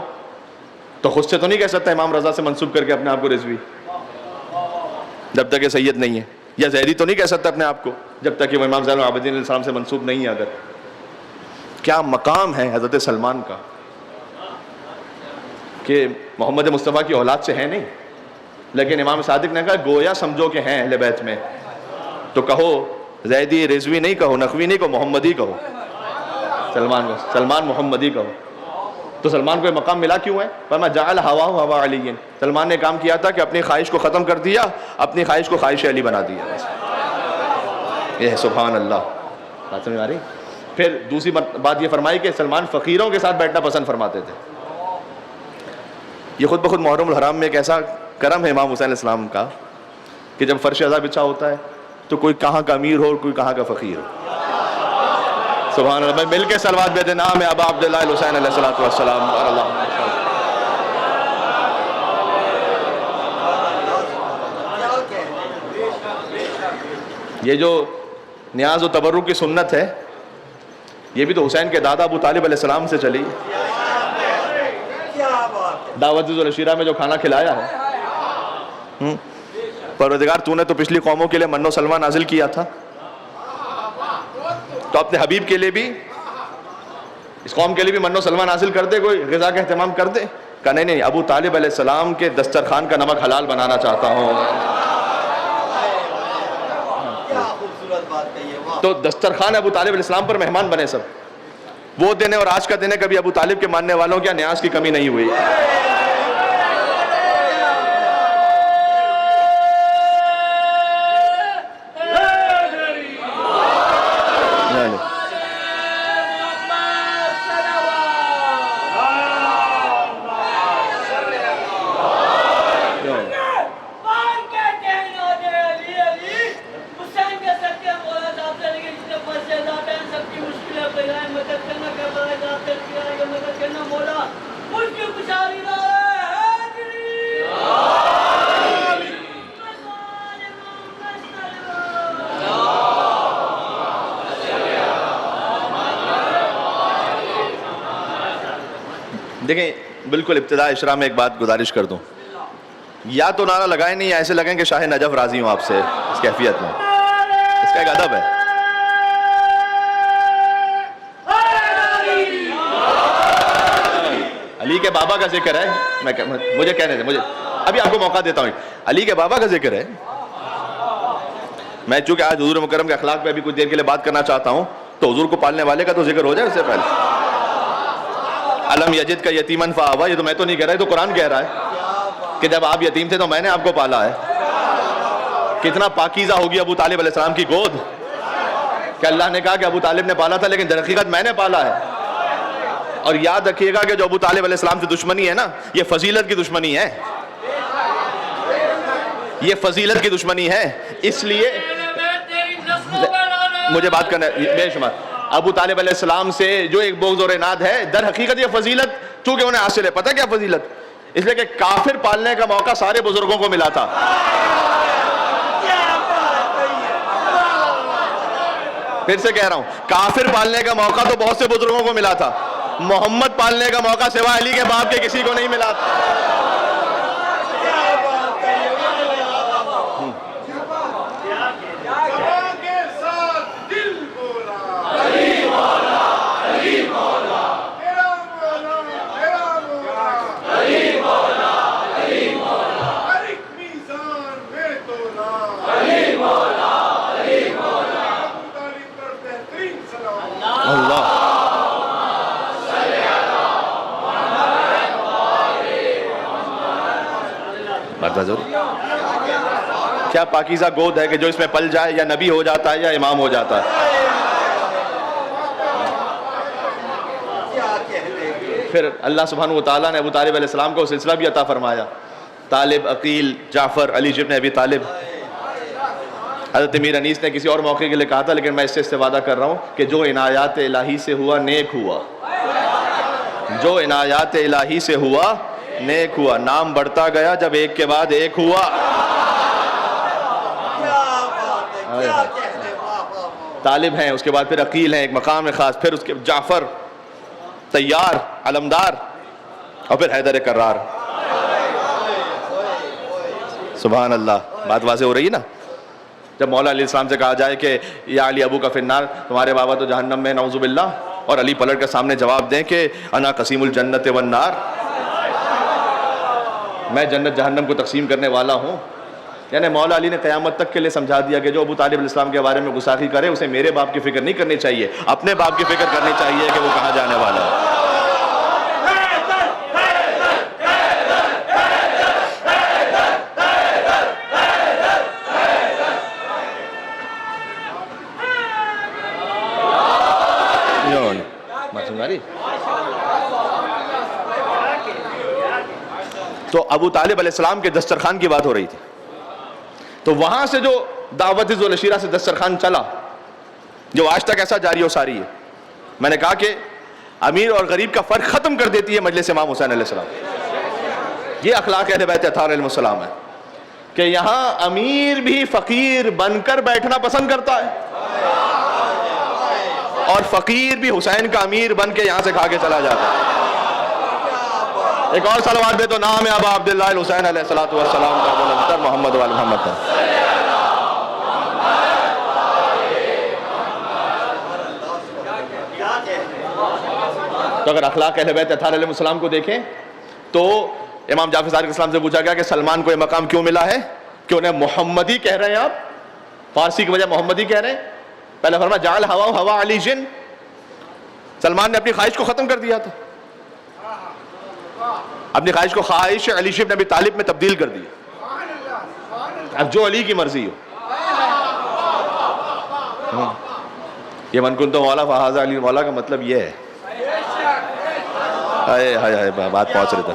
تو خود سے تو نہیں کہہ سکتا امام رضا سے منسوب کر کے اپنے آپ کو رضوی, جب تک یہ سید نہیں ہے. یا زیدی تو نہیں کہہ سکتا اپنے آپ کو جب تک کہ وہ امام زین العابدین علیہ السلام سے منسوب نہیں ہے. اگر کیا مقام ہے حضرت سلمان کا کہ محمد مصطفیٰ کی اولاد سے ہے نہیں, لیکن امام صادق نے کہا گویا سمجھو کہ ہیں اہل بیت میں, تو کہو زیدی رضوی نہیں کہو, نقوی نہیں کہو, محمدی کہو. سلمان کو سلمان محمدی کہو. تو سلمان کو یہ مقام ملا کیوں ہے؟ فرمایا جعل ہواہ ہوا علی. سلمان نے کام کیا تھا کہ اپنی خواہش کو ختم کر دیا, اپنی خواہش کو خواہش علی بنا دیا. یہ ہے سبحان اللہ. بات سمجھ آ رہی؟ پھر دوسری بات یہ فرمائی کہ سلمان فقیروں کے ساتھ بیٹھنا پسند فرماتے تھے. یہ خود بخود محرم الحرام میں ایک ایسا کرم ہے امام حسین علیہ السلام کا کہ جب فرش عزا بچھا ہوتا ہے تو کوئی کہاں کا امیر ہو اور کوئی کہاں کا فقیر ہو. سبحان اللہ. میں مل کے صلوات بھیجتے نام ہے ابا عبداللہ الحسین علیہ الصلوۃ والسلام. یہ جو نیاز و تبرک کی سنت ہے یہ بھی تو حسین کے دادا ابو طالب علیہ السلام سے چلی. دعوت ذوالعشیرہ میں جو کھانا کھلایا ہے, پروردگار تو نے تو پچھلی قوموں کے لیے من و سلوہ نازل کیا تھا, تو اپنے حبیب کے لیے بھی اس قوم کے لیے بھی من و سلوہ نازل کر دے, کوئی غذا کا اہتمام کر دے. کہا نہیں, ابو طالب علیہ السلام کے دسترخوان کا نمک حلال بنانا چاہتا ہوں. تو دسترخوان ابو طالب علیہ السلام پر مہمان بنے سب. وہ دن اور آج کا دن ہے, کبھی ابو طالب کے ماننے والوں کیا نیاز کی کمی نہیں ہوئی. دیکھیں بالکل ابتدا اشرا میں ایک بات گزارش کر دوں, یا تو نعرہ لگائیں نہیں, یا ایسے لگیں کہ شاہ نجف راضی ہوں آپ سے اس کیفیت میں. اس کا ایک ادب ہے. علی کے بابا کا ذکر ہے, مجھے کہنے دیں, مجھے ابھی آپ کو موقع دیتا ہوں. علی کے بابا کا ذکر ہے. میں چونکہ آج حضور مکرم کے اخلاق پہ ابھی کچھ دیر کے لیے بات کرنا چاہتا ہوں, تو حضور کو پالنے والے کا تو ذکر ہو جائے اس سے پہلے. علم یجد کا یتیمن فآوا, یہ تو میں تو نہیں کہہ رہا, یہ تو قرآن کہہ رہا ہے کہ جب آپ یتیم تھے تو میں نے آپ کو پالا ہے. کتنا پاکیزہ ہوگی ابو طالب علیہ السلام کی گود کہ اللہ نے کہا کہ ابو طالب نے پالا تھا, لیکن در حقیقت میں نے پالا ہے. اور یاد رکھیے گا کہ جو ابو طالب علیہ السلام سے دشمنی ہے نا, یہ فضیلت کی دشمنی ہے. یہ فضیلت کی دشمنی ہے. اس لیے مجھے بات کرنا بے شمار ابو طالب علیہ السلام سے جو ایک بغض اور عناد ہے, در حقیقت یہ فضیلت چونکہ انہیں حاصل ہے. پتہ کیا فضیلت؟ اس لیے کہ کافر پالنے کا موقع سارے بزرگوں کو ملا تھا. پھر سے کہہ رہا ہوں, کافر پالنے کا موقع تو بہت سے بزرگوں کو ملا تھا, محمد پالنے کا موقع سوائے علی کے باپ کے کسی کو نہیں ملا تھا. بات ضرور کیا پاکیزہ گود ہے کہ جو اس میں پل جائے یا نبی ہو جاتا ہے یا امام ہو جاتا ہے. پھر اللہ سبحانہ وتعالیٰ نے ابو طالب علیہ السلام کو سلسلہ بھی عطا فرمایا. طالب، عقیل، جعفر، علی ابن ابی طالب. حضرت امیر انیس نے کسی اور موقع کے لیے کہا تھا لیکن میں اس سے استفادہ کر رہا ہوں کہ جو عنایات الہی سے ہوا نیک ہوا. جو عنایات الہی سے ہوا نیک ہوا. نام بڑھتا گیا جب ایک کے بعد ایک ہوا. طالب ہیں، اس کے بعد پھر عقیل ہیں، ایک مقام خاص، پھر اس کے جعفر، طیار، علمدار، اور پھر حیدر کرار. سبحان اللہ. بات واضح ہو رہی ہے نا. جب مولا علیہ السلام سے کہا جائے کہ یا علی ابو کا فی النار، تمہارے بابا تو جہنم میں نعوذ باللہ، اور علی پلٹ کے سامنے جواب دیں کہ انا قسیم الجنت والنار، میں جنت جہنم کو تقسیم کرنے والا ہوں. یعنی مولا علی نے قیامت تک کے لیے سمجھا دیا کہ جو ابو طالب علیہ السلام کے بارے میں گستاخی کرے اسے میرے باپ کی فکر نہیں کرنی چاہیے، اپنے باپ کی فکر کرنی چاہیے کہ وہ کہاں جانے والا ہے. تو ابو طالب علیہ السلام کے دسترخوان کی بات ہو رہی تھی. تو وہاں سے جو دعوت ذو العشیرہ سے دسترخوان چلا، جو آج تک ایسا جاری و ساری ہے. میں نے کہا کہ امیر اور غریب کا فرق ختم کر دیتی ہے مجلس امام حسین علیہ السلام. یہ اخلاق اہل بیت اطہار علیہ السلام ہے کہ یہاں امیر بھی فقیر بن کر بیٹھنا پسند کرتا ہے، اور فقیر بھی حسین کا امیر بن کے یہاں سے کھا کے چلا جاتا ہے. ایک اور صلوات دے تو نام ہے ابا عبداللہ الحسین علیہ السلام کا بلندتر محمد وال محمد. تو اگر اخلاق اہل بیت اطہار علیہ السلام کو دیکھیں تو امام جعفر صادق اسلام سے پوچھا گیا کہ سلمان کو یہ مقام کیوں ملا ہے کہ انہیں محمدی کہہ رہے ہیں آپ، فارسی کی وجہ محمدی کہہ رہے ہیں. پہلے فرمایا جعل ہوا علی جن، سلمان نے اپنی خواہش کو ختم کر دیا تھا، اپنی خواہش کو خواہش علی ابن ابی طالب میں تبدیل کر دیا. اب جو علی کی مرضی ہو. یہ من کنت مولا فہذا علی مولا کا مطلب یہ ہے. ہائے بات پہنچ رہی تھا.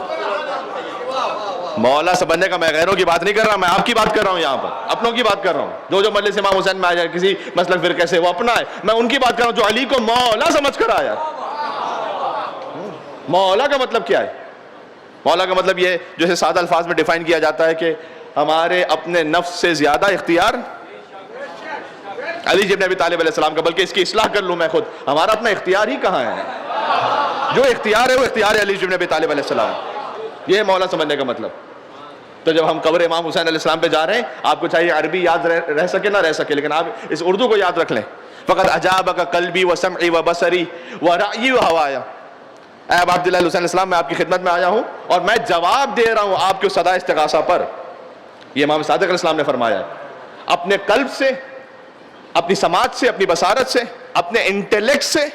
مولا سمجھنے کا میں غیروں کی بات نہیں کر رہا، میں آپ کی بات کر رہا ہوں، یہاں پر اپنوں کی بات کر رہا ہوں. جو مجلس امام حسین میں آ جائے کسی مسلک فرقے سے، وہ اپنا ہے، میں ان کی بات کر رہا ہوں جو علی کو مولا سمجھ کر آیا. مولا کا مطلب کیا ہے؟ مولا کا مطلب یہ جیسے سادہ الفاظ میں ڈیفائن کیا جاتا ہے کہ ہمارے اپنے نفس سے زیادہ اختیار علی ابن ابی طالب علیہ السلام کا، بلکہ اس کی اصلاح کر لوں میں خود، ہمارا اپنا اختیار ہی کہاں ہے؟ جو اختیار ہے وہ اختیار ہے علی ابن ابی طالب علیہ السلام. یہ ہے مولا سمجھنے کا مطلب. تو جب ہم قبر امام حسین علیہ السلام پہ جا رہے ہیں، آپ کو چاہیے عربی یاد رہ سکے نہ رہ سکے، لیکن آپ اس اردو کو یاد رکھ لیں. فقط اجابک قلبی و سمعی و بصری و رأیی و ہوایا. اے ابا عبداللہ حسین علیہ السلام، میں آپ کی خدمت میں آیا ہوں اور میں جواب دے رہا ہوں آپ کی صدا استغاثہ پر. یہ امام صادق علیہ السلام نے فرمایا ہے. اپنے قلب سے، اپنی سماعت سے، اپنی بصارت سے، اپنے انٹلیکٹ سے،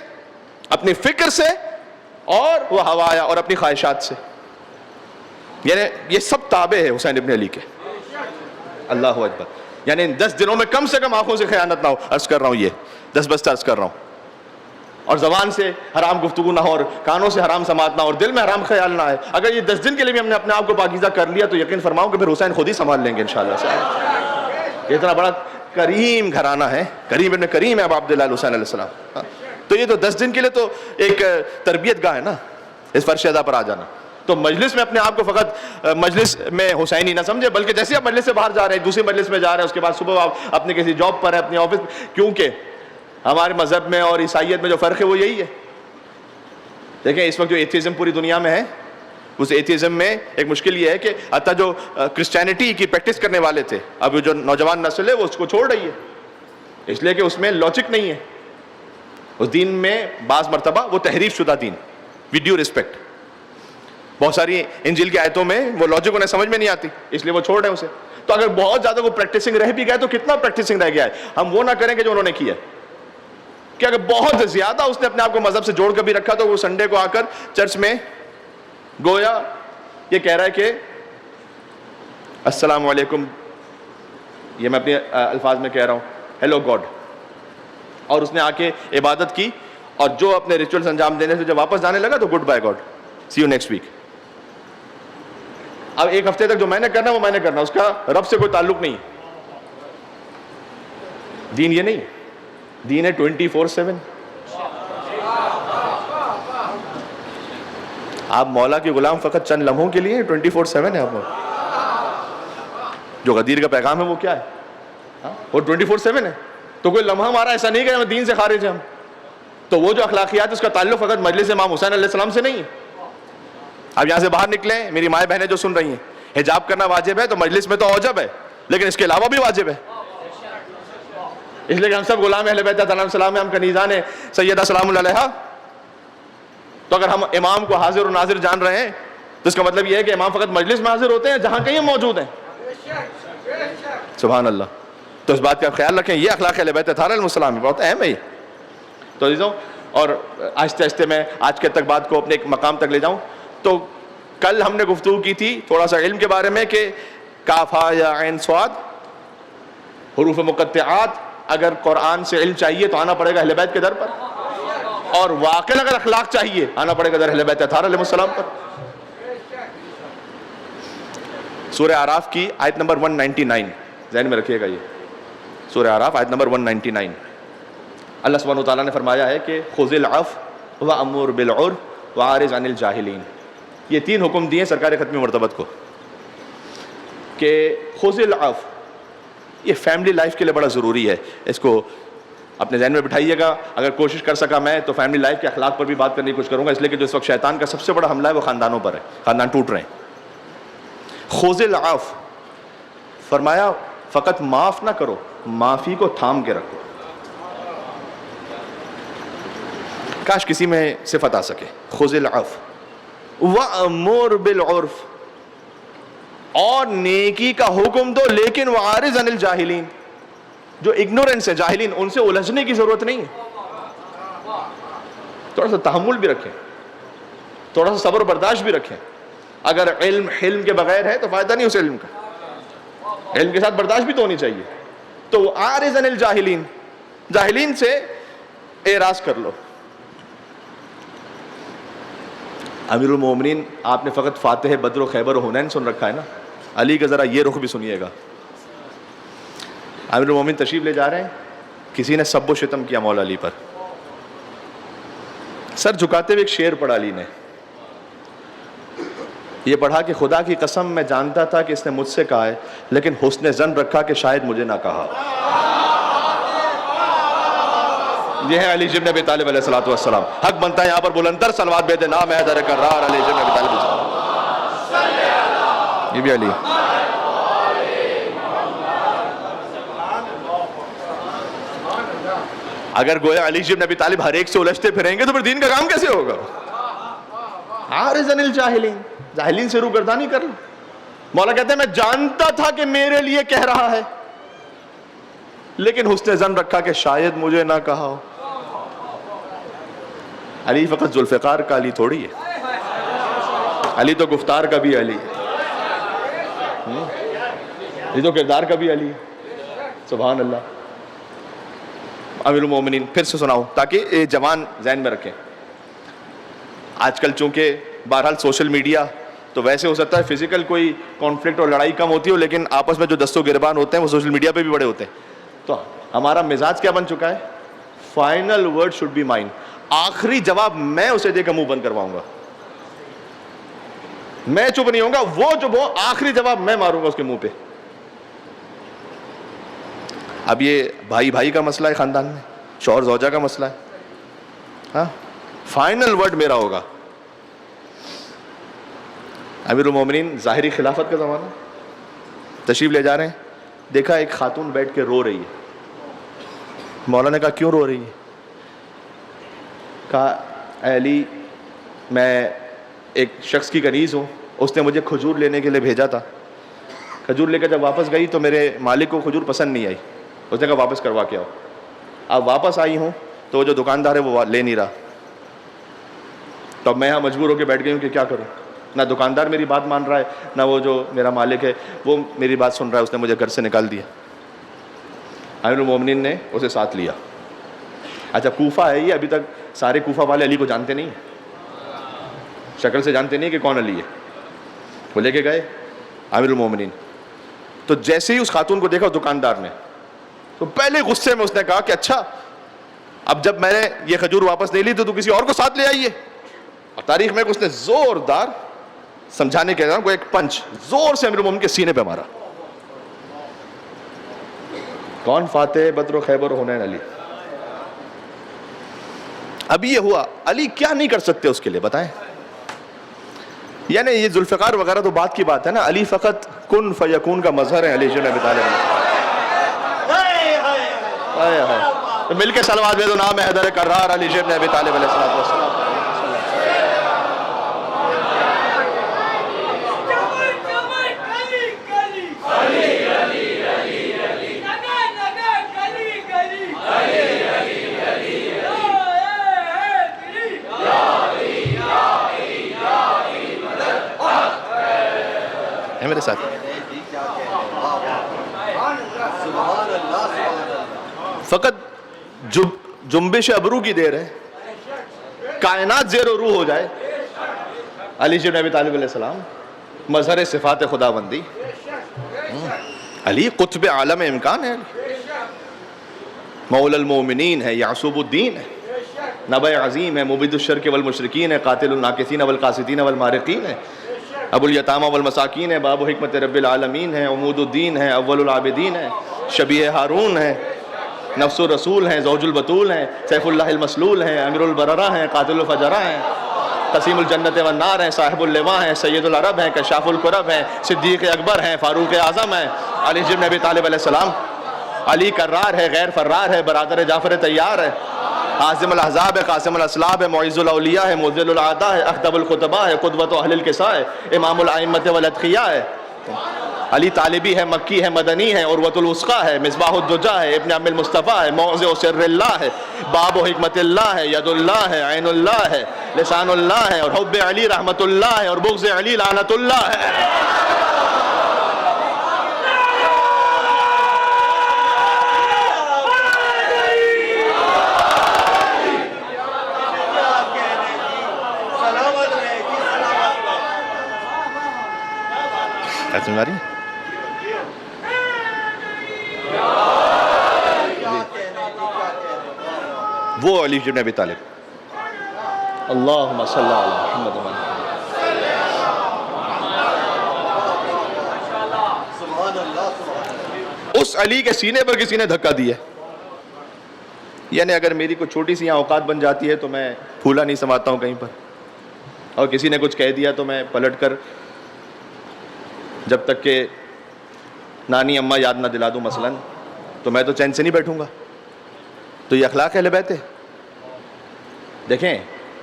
اپنی فکر سے، اور وہ ہوایا اور اپنی خواہشات سے. یعنی یہ سب تابع ہے حسین ابن علی کے. اللہ اکبر. یعنی 10 دنوں میں کم سے کم آنکھوں سے خیانت نہ ہو. عرض کر رہا ہوں، یہ 10 بستہ عرض کر رہا ہوں. اور زبان سے حرام گفتگو نہ ہو، اور کانوں سے حرام سماعت نہ ہو، اور دل میں حرام خیال نہ آئے. اگر یہ 10 دن کے لیے بھی ہم نے اپنے آپ کو پاکیزہ کر لیا تو یقین فرماؤں کہ پھر حسین خود ہی سنبھال لیں گے انشاءاللہ سے. یہ اتنا بڑا کریم گھرانہ ہے، کریم ابن کریم ہے ابا عبداللہ حسین علیہ السلام. تو یہ تو 10 دن کے لیے تو ایک تربیت گاہ ہے نا، اس فرش ادا پر آ جانا. تو مجلس میں اپنے آپ کو فقط مجلس میں حسینی نہ سمجھے، بلکہ جیسے آپ مجلس سے باہر جا رہے ہیں، دوسری مجلس میں جا رہے ہیں، اس کے بعد صبح آپ اپنے کسی جاب پر ہیں، اپنی آفس، کیونکہ ہمارے مذہب میں اور عیسائیت میں جو فرق ہے وہ یہی ہے. دیکھیں اس وقت جو ایتھیزم پوری دنیا میں ہے، اس ایتھیزم میں ایک مشکل یہ ہے کہ حتیٰ جو کرسچینٹی کی پریکٹس کرنے والے تھے، اب جو نوجوان نسل ہے وہ اس کو چھوڑ رہی ہے، اس لیے کہ اس میں لاجک نہیں ہے. اس دین میں بعض مرتبہ وہ تحریف شدہ دین، ود ڈیو ریسپیکٹ، بہت ساری انجیل کی آیتوں میں وہ لاجک انہیں سمجھ میں نہیں آتی، اس لیے وہ چھوڑ رہے ہیں اسے. تو اگر بہت زیادہ وہ پریکٹسنگ رہ بھی گئے تو کتنا پریکٹسنگ رہ گیا ہے. ہم وہ نہ کریں کہ جو انہوں نے کیا، کہ اگر بہت زیادہ اس نے اپنے آپ کو مذہب سے جوڑ کر بھی رکھا تو وہ سنڈے کو آ کر چرچ میں گویا یہ کہہ رہا ہے کہ السلام علیکم، یہ میں اپنے الفاظ میں کہہ رہا ہوں، ہیلو گاڈ، اور اس نے آ کے عبادت کی اور جو اپنے ریچولز انجام دینے سے جب واپس جانے لگا تو good bye God, see you next week. اب ایک ہفتے تک جو میں نے کرنا وہ میں نے کرنا، اس کا رب سے کوئی تعلق نہیں. دین یہ نہیں، دین ہے 24/7. آپ مولا کے غلام فقط چند لمحوں کے لیے 24/7 ہے. آپ جو غدیر کا پیغام ہے وہ کیا ہے؟ وہ 24/7 ہے. تو کوئی لمحہ ہمارا ایسا نہیں کہ ہم دین سے خارج ہیں ہم. تو وہ جو اخلاقیات اس کا تعلق فقط مجلس امام حسین علیہ السلام سے نہیں ہے. اب یہاں سے باہر نکلیں، میری مائیں بہنیں جو سن رہی ہیں، حجاب کرنا واجب ہے تو مجلس میں تو اوجب ہے، لیکن اس کے علاوہ بھی واجب ہے. اس لیے کہ ہم سب غلام اہل بیت علیہ السلام ہیں، ہم کنیزان ہیں سیدہ سلام اللہ علیہا. تو اگر ہم امام کو حاضر و ناظر جان رہے ہیں تو اس کا مطلب یہ ہے کہ امام فقط مجلس میں حاضر ہوتے ہیں جہاں کہیں موجود ہیں. سبحان اللہ. تو اس بات کا خیال رکھیں، یہ اخلاق اہل بیت علیہ السلام بہت اہم ہے. تو عزیزوں، اور آہستہ آہستہ میں آج کے تک بات کو اپنے ایک مقام تک لے جاؤں. تو کل ہم نے گفتگو کی تھی تھوڑا سا علم کے بارے میں کہ کاف ہا یا عین صاد حروف مقطعات، اگر قرآن سے علم چاہیے تو آنا پڑے گا اہل بیت کے در پر، اور واقعی اگر اخلاق چاہیے آنا پڑے گا در اہل بیت اطہار علیہ السلام پر. سورہ اعراف کی آیت نمبر 199 ذہن میں رکھیے گا. یہ سورہ اعراف آیت نمبر 199، اللہ سبحانہ وتعالیٰ نے فرمایا ہے کہ خذ العفو وامر بالعرف واعرض عن الجاہلین. یہ 3 حکم دیے سرکار ختمی مرتبت کو کہ خذ العفو. یہ فیملی لائف کے لیے بڑا ضروری ہے، اس کو اپنے ذہن میں بٹھائیے گا. اگر کوشش کر سکا میں تو فیملی لائف کے اخلاق پر بھی بات کرنے کی کوشش کروں گا، اس لیے کہ جو اس وقت شیطان کا سب سے بڑا حملہ ہے وہ خاندانوں پر ہے، خاندان ٹوٹ رہے ہیں. خذ العفو، فرمایا فقط معاف نہ کرو، معافی کو تھام کے رکھو. کاش کسی میں صفت آ سکے. خذ العفو وامر بالعرف، اور نیکی کا حکم دو، لیکن وعارض عن الجاہلین، جو اگنورنس ہے جاہلین ان سے الجھنے کی ضرورت نہیں ہے. تھوڑا سا تحمل بھی رکھیں، تھوڑا سا صبر و برداشت بھی رکھیں. اگر علم حلم کے بغیر ہے تو فائدہ نہیں اس علم کا، علم کے ساتھ برداشت بھی تو ہونی چاہیے. تو عارض عن الجاہلین، جاہلین سے اعراض کر لو. امیر المومنین آپ نے فقط فاتح بدر و خیبر و حنین سن رکھا ہے نا، علی کا ذرا یہ رخ بھی سنیے گا. امیر المومنین تشریف لے جا رہے ہیں، کسی نے سب و شتم کیا مولا علی پر، سر جھکاتے ہوئے ایک شعر پڑھا علی نے. یہ پڑھا کہ خدا کی قسم میں جانتا تھا کہ اس نے مجھ سے کہا ہے، لیکن حسن ظن رکھا کہ شاید مجھے نہ کہا. یہ ہے علی ابن ابی طالب علیہ الصلوۃ والسلام. حق بنتا ہے یہاں پر بلندر صلوات بے نام حیدر کرار علی ابن ابی طالب. یہ بھی علی. اگر گویا علی ابن ابی طالب ہر ایک سے الجھتے پھریں گے تو پھر دین کا کام کیسے ہوگا؟ عارض عن الجاہلین، جاہلین سے روگردانی کر لو. مولا کہتے ہیں میں جانتا تھا کہ میرے لیے کہہ رہا ہے، لیکن حسن ظن رکھا کہ شاید مجھے نہ کہا ہو. علی فقط ذوالفقار کا علی تھوڑی ہے، علی تو گفتار کا بھی علی ہے، علی تو کردار کا بھی علی ہے. سبحان اللہ. امیر المومنین پھر سے سناؤں تاکہ یہ جوان ذہن میں رکھیں. آج کل چونکہ بہرحال سوشل میڈیا تو ویسے ہو سکتا ہے فزیکل کوئی کانفلکٹ اور لڑائی کم ہوتی ہو، لیکن آپس میں جو دست و گریبان ہوتے ہیں وہ سوشل میڈیا پہ بھی بڑے ہوتے ہیں. تو ہمارا مزاج کیا بن چکا ہے؟ Final word should be mine. آخری جواب میں اسے دے کر منہ بند کرواؤں گا، میں چپ نہیں ہوں گا، وہ چپ ہو، آخری جواب میں ماروں گا اس کے منہ پہ. اب یہ بھائی بھائی کا مسئلہ ہے، خاندان میں شوہر زوجہ کا مسئلہ ہے، ہاں فائنل ورڈ میرا ہوگا. امیر المومنین ظاہری خلافت کا زمانہ، تشریف لے جا رہے ہیں، دیکھا ایک خاتون بیٹھ کے رو رہی ہے. مولا نے کہا کیوں رو رہی ہے؟ کہا اے علی میں ایک شخص کی کنیز ہوں، اس نے مجھے کھجور لینے کے لیے بھیجا تھا. کھجور لے کر جب واپس گئی تو میرے مالک کو کھجور پسند نہیں آئی، اس نے کہا واپس کروا کے آؤ. اب واپس آئی ہوں تو وہ جو دکاندار ہے وہ لے نہیں رہا، تو اب میں یہاں مجبور ہو کے بیٹھ گئی ہوں کہ کیا کروں. نہ دکاندار میری بات مان رہا ہے، نہ وہ جو میرا مالک ہے وہ میری بات سن رہا ہے، اس نے مجھے گھر سے نکال دیا۔ امیر المومنین نے اسے ساتھ لیا۔ اچھا کوفہ ہے یہ، ابھی تک سارے کوفہ والے علی کو جانتے نہیں ہیں، شکل سے جانتے نہیں کہ کون علی ہے۔ وہ لے کے گئے امیر المومنین، تو جیسے ہی اس خاتون کو دیکھا دکاندار نے، تو پہلے غصے میں اس نے کہا کہ اچھا اب جب میں نے یہ کھجور واپس نہیں لی تو کسی اور کو ساتھ لے آئیے۔ اور تاریخ میں اس نے زوردار سمجھانے کے کو ایک پنچ زور سے امیر المومنین کے سینے پہ مارا۔ کون؟ فاتح بدر و خیبر و حنین علی۔ ابھی یہ ہوا، علی کیا نہیں کر سکتے اس کے لیے بتائیں؟ یعنی یہ ذوالفقار وغیرہ تو بات کی بات ہے نا، علی فقط کن فیکون کا مظہر ہے علی بن ابی طالب۔ مل کے صلوات بھیجو، نام ہے حیدر کرار علی بن ابی طالب علیہ السلام۔ میرے ساتھ فقط جنبش ابرو کی دیر ہے، کائنات زیر و روح ہو جائے، علی بن ابی طالب علیہ السلام مظہر صفات خداوندی، علی قطب عالم امکان ہے، مولا المومنین ہے، یعصوب الدین ہے، نبی عظیم ہے، مبید الشرک والمشرکین ہے، قاتل الناکثین والقاسدین والمارقین ہے، ابو الیتامہ والمساکین ہے، باب حکمت رب العالمین ہے، عمود الدین ہے، اول العابدین ہے، شبیہ ہارون ہے، نفس الرسول ہیں، زوج البطول ہیں، سیف اللہ المسلول ہیں، امیر البررہ ہیں، قاتل الفجرہ ہیں، قسیم الجنت والنار ہیں، صاحب اللواء ہیں، سید العرب ہیں، کشاف الکرب ہیں، صدیق اکبر ہیں، فاروق اعظم ہیں، علی بن ابی طالب علیہ السلام۔ علی کرار ہے، غیر فرار ہے، برادر جعفر طیار ہے، عازم الاحزاب ہے، قاسم الاسلاب ہے، معز الاولیاء ہے، مذل الاعداء ہے، اخدب الخطباء ہے، قدوۃ اہل الکساء ہے، امام الائمۃ والاتقیاء ہے۔ علی طالبی ہے، مکی ہے، مدنی ہے، عروۃ الوثقیٰ ہے، مصباح الدجا ہے، ابن عم المصطفیٰ ہے، موضع سر اللہ ہے، باب و حکمت اللہ ہے، ید اللہ ہے، عین اللہ ہے، لسان اللہ ہے، اور حب علی رحمت اللہ ہے، اور بغض علی لعنت اللہ ہے۔ سمجھ آ رہی ہے؟ وہ علی بن ابی طالب، اللہم صلی علی محمد و اس علی کے سینے پر کسی نے دھکا دیا۔ یعنی اگر میری کوئی چھوٹی سی یہاں اوقات بن جاتی ہے تو میں پھولا نہیں سماتا ہوں کہیں پر، اور کسی نے کچھ کہہ دیا تو میں پلٹ کر جب تک کہ نانی اماں یاد نہ دلا دوں مثلاً، تو میں تو چین سے نہیں بیٹھوں گا۔ تو یہ اخلاق اہل بیت ہے۔ دیکھیں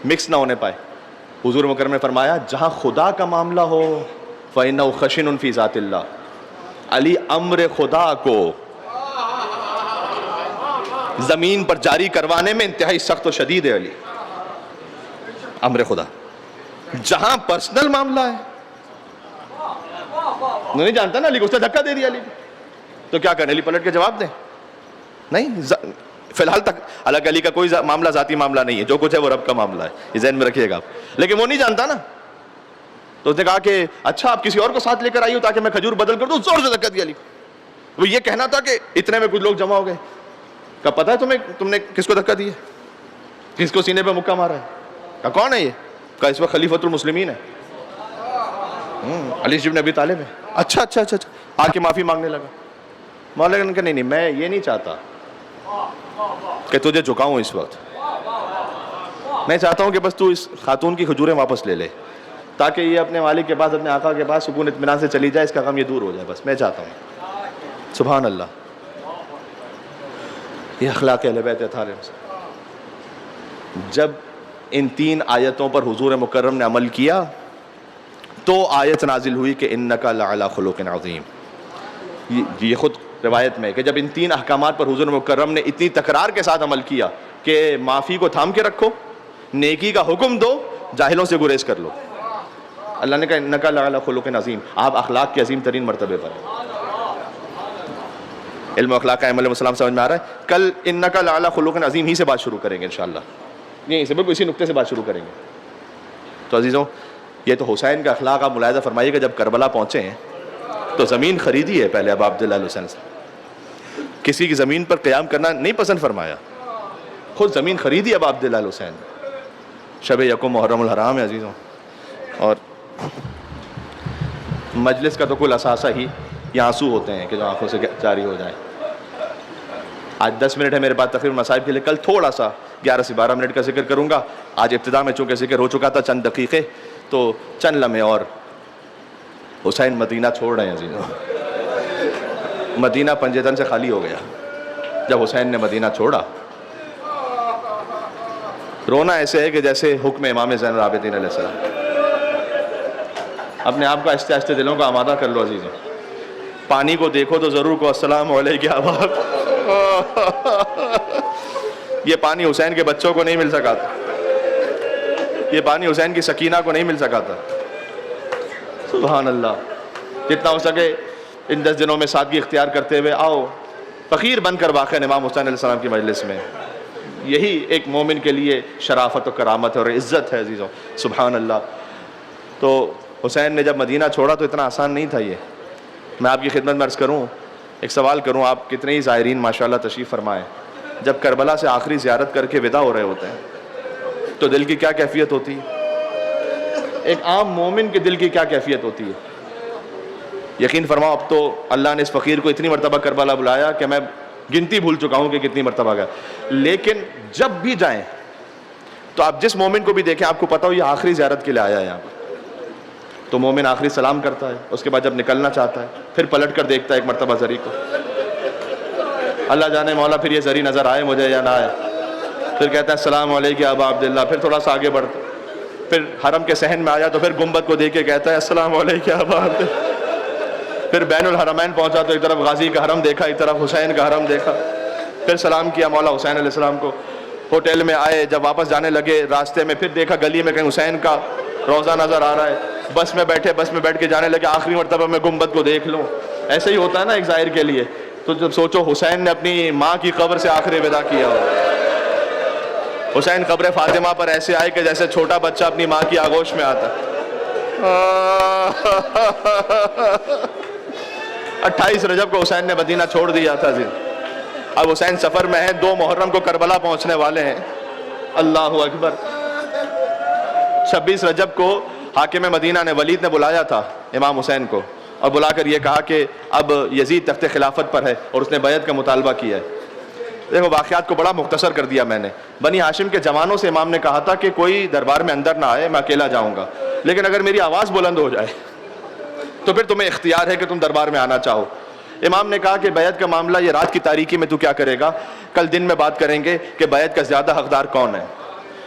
مکس نہ ہونے پائے۔ حضور مکرم نے فرمایا جہاں خدا کا معاملہ ہو فَإِنَّهُ خَشِنٌ فِي ذَاتِ اللَّهِ، علی امر خدا کو زمین پر جاری کروانے میں انتہائی سخت و شدید ہے۔ علی امر خدا، جہاں پرسنل معاملہ ہے نہیں جانتا نا، علی کو اس نے دھکا دے دیا، علی تو کیا کریں؟ علی پلٹ کے جواب دیں؟ نہیں، فی الحال تک حالانکہ علی کا کوئی معاملہ ذاتی معاملہ نہیں ہے، جو کچھ ہے وہ رب کا معاملہ ہے، یہ ذہن میں رکھیے گا آپ، لیکن وہ نہیں جانتا نا۔ تو اس نے کہا کہ اچھا آپ کسی اور کو ساتھ لے کر آئیے تاکہ میں کھجور بدل کر دوں، زور سے دھکا دیا علی کو۔ وہ یہ کہنا تھا کہ اتنے میں کچھ لوگ جمع ہو گئے، کہا پتہ ہے تمہیں تم نے کس کو دھکا دیا، کس کو سینے پہ مکہ مارا ہے؟ کہا کون ہے یہ؟ کہا اس وقت خلیفۃ المسلمین ہے، علی بن ابی طالب ہے۔ اچھا اچھا اچھا اچھا، آ کے معافی مانگنے لگا۔ مولانا نے کہا نہیں میں یہ نہیں چاہتا کہ تجھے جھکاؤں اس وقت، میں چاہتا ہوں کہ بس تو اس خاتون کی کھجوریں واپس لے لے تاکہ یہ اپنے مالک کے پاس، اپنے آقا کے پاس سکون اطمینان سے چلی جائے، اس کا غم یہ دور ہو جائے، بس میں چاہتا ہوں۔ سبحان اللہ، یہ اخلاق اہل بیت اطہار۔ جب ان تین آیتوں پر حضور مکرم نے عمل کیا تو آیت نازل ہوئی کہ انک لعلی خلق عظیم۔ یہ خود روایت میں کہ جب ان تین احکامات پر حضور مکرم نے اتنی تکرار کے ساتھ عمل کیا کہ معافی کو تھام کے رکھو، نیکی کا حکم دو، جاہلوں سے گریز کر لو، اللہ نے کہا انک لعلی خلق عظیم، آپ اخلاق کے عظیم ترین مرتبے پر ہیں۔ علم و اخلاق کا علیہ السلام سمجھ میں آ رہا ہے؟ کل انک لعلی خلق عظیم ہی سے بات شروع کریں گے انشاءاللہ، یہیں سے بالکل اسی نقطے سے بات شروع کریں گے۔ تو عزیزوں، یہ تو حسین کا اخلاق آپ ملاحظہ فرمائیے کہ جب کربلا پہنچے ہیں تو زمین خریدی ہے پہلے ابا عبداللہ الحسین سے، کسی کی زمین پر قیام کرنا نہیں پسند فرمایا، خود زمین خریدی ابا عبداللہ الحسین۔ شب یکم محرم الحرام ہے عزیزوں، اور مجلس کا تو کل اثاثہ ہی یہ آنسو ہوتے ہیں کہ جو آنکھوں سے جاری ہو جائیں۔ آج 10 منٹ ہے میرے پاس تقریباً مصائب کے لیے، کل تھوڑا سا 11 سے 12 منٹ کا ذکر کروں گا۔ آج ابتدا میں چونکہ ذکر ہو چکا تھا چند دقیقے، تو چند لمحے اور۔ حسین مدینہ چھوڑ رہے ہیں عزیزوں، مدینہ پنجتن سے خالی ہو گیا جب حسین نے مدینہ چھوڑا۔ رونا ایسے ہے کہ جیسے حکم امام زین العابدین علیہ السلام۔ اپنے آپ کو آہستہ آہستہ دلوں کو آمادہ کر لو عزیزوں، پانی کو دیکھو تو ضرور کو السلام علیکم ابا۔ یہ پانی حسین کے بچوں کو نہیں مل سکا تھا، یہ پانی حسین کی سکینہ کو نہیں مل سکا تھا۔ سبحان اللہ، جتنا ہو سکے ان 10 دنوں میں سادگی اختیار کرتے ہوئے آؤ، فقیر بن کر واقع امام حسین علیہ السلام کی مجلس میں۔ یہی ایک مومن کے لیے شرافت و کرامت اور عزت ہے عزیزوں، سبحان اللہ۔ تو حسین نے جب مدینہ چھوڑا تو اتنا آسان نہیں تھا یہ۔ میں آپ کی خدمت میں عرض کروں، ایک سوال کروں، آپ کتنے ہی زائرین ماشاءاللہ تشریف فرمائیں، جب کربلا سے آخری زیارت کر کے ودا ہو رہے ہوتے ہیں تو دل کی کیا کیفیت ہوتی ہے؟ ایک عام مومن کے دل کی کیا کیفیت ہوتی ہے؟ یقین فرماؤ، اب تو اللہ نے اس فقیر کو اتنی مرتبہ کربلا بلایا کہ میں گنتی بھول چکا ہوں کہ کتنی مرتبہ گیا، لیکن جب بھی جائیں تو آپ جس مومن کو بھی دیکھیں آپ کو پتا ہو یہ آخری زیارت کے لیے آیا ہے یہاں پر، تو مومن آخری سلام کرتا ہے، اس کے بعد جب نکلنا چاہتا ہے پھر پلٹ کر دیکھتا ہے ایک مرتبہ زری کو، اللہ جانے مولا پھر یہ زری نظر آئے مجھے یا نہ آئے، پھر کہتا ہے السلام علیکم ابا عبداللہ، پھر تھوڑا سا آگے بڑھتا، پھر حرم کے صحن میں آیا تو پھر گنبد کو دیکھ کے کہتا ہے السلام علیکم ابا عبداللہ، پھر بین الحرمین پہنچا تو ایک طرف غازی کا حرم دیکھا، ایک طرف حسین کا حرم دیکھا، پھر سلام کیا مولا حسین علیہ السلام کو۔ ہوٹل میں آئے، جب واپس جانے لگے راستے میں پھر دیکھا گلی میں کہیں حسین کا روضہ نظر آ رہا ہے، بس میں بیٹھے، بس میں بیٹھ کے جانے لگے آخری مرتبہ میں گنبد کو دیکھ لوں۔ ایسے ہی ہوتا ہے نا ایک زائر کے لیے۔ تو جب سوچو حسین نے اپنی ماں کی قبر سے آخری ودا کیا ہو، حسین قبر فاطمہ پر ایسے آئے کہ جیسے چھوٹا بچہ اپنی ماں کی آغوش میں آتا۔ 28 رجب کو حسین نے مدینہ چھوڑ دیا تھا جی۔ اب حسین سفر میں ہیں، 2 محرم کو کربلا پہنچنے والے ہیں، اللہ اکبر۔ 26 رجب کو حاکم مدینہ نے ولید نے بلایا تھا امام حسین کو، اور بلا کر یہ کہا کہ اب یزید تخت خلافت پر ہے، اور اس نے بیعت کا مطالبہ کیا ہے۔ دیکھو واقعات کو بڑا مختصر کر دیا میں نے۔ بنی ہاشم کے جوانوں سے امام نے کہا تھا کہ کوئی دربار میں اندر نہ آئے، میں اکیلا جاؤں گا، لیکن اگر میری آواز بلند ہو جائے تو پھر تمہیں اختیار ہے کہ تم دربار میں آنا چاہو۔ امام نے کہا کہ بیعت کا معاملہ یہ رات کی تاریکی میں تو کیا کرے گا، کل دن میں بات کریں گے کہ بیعت کا زیادہ حقدار کون ہے۔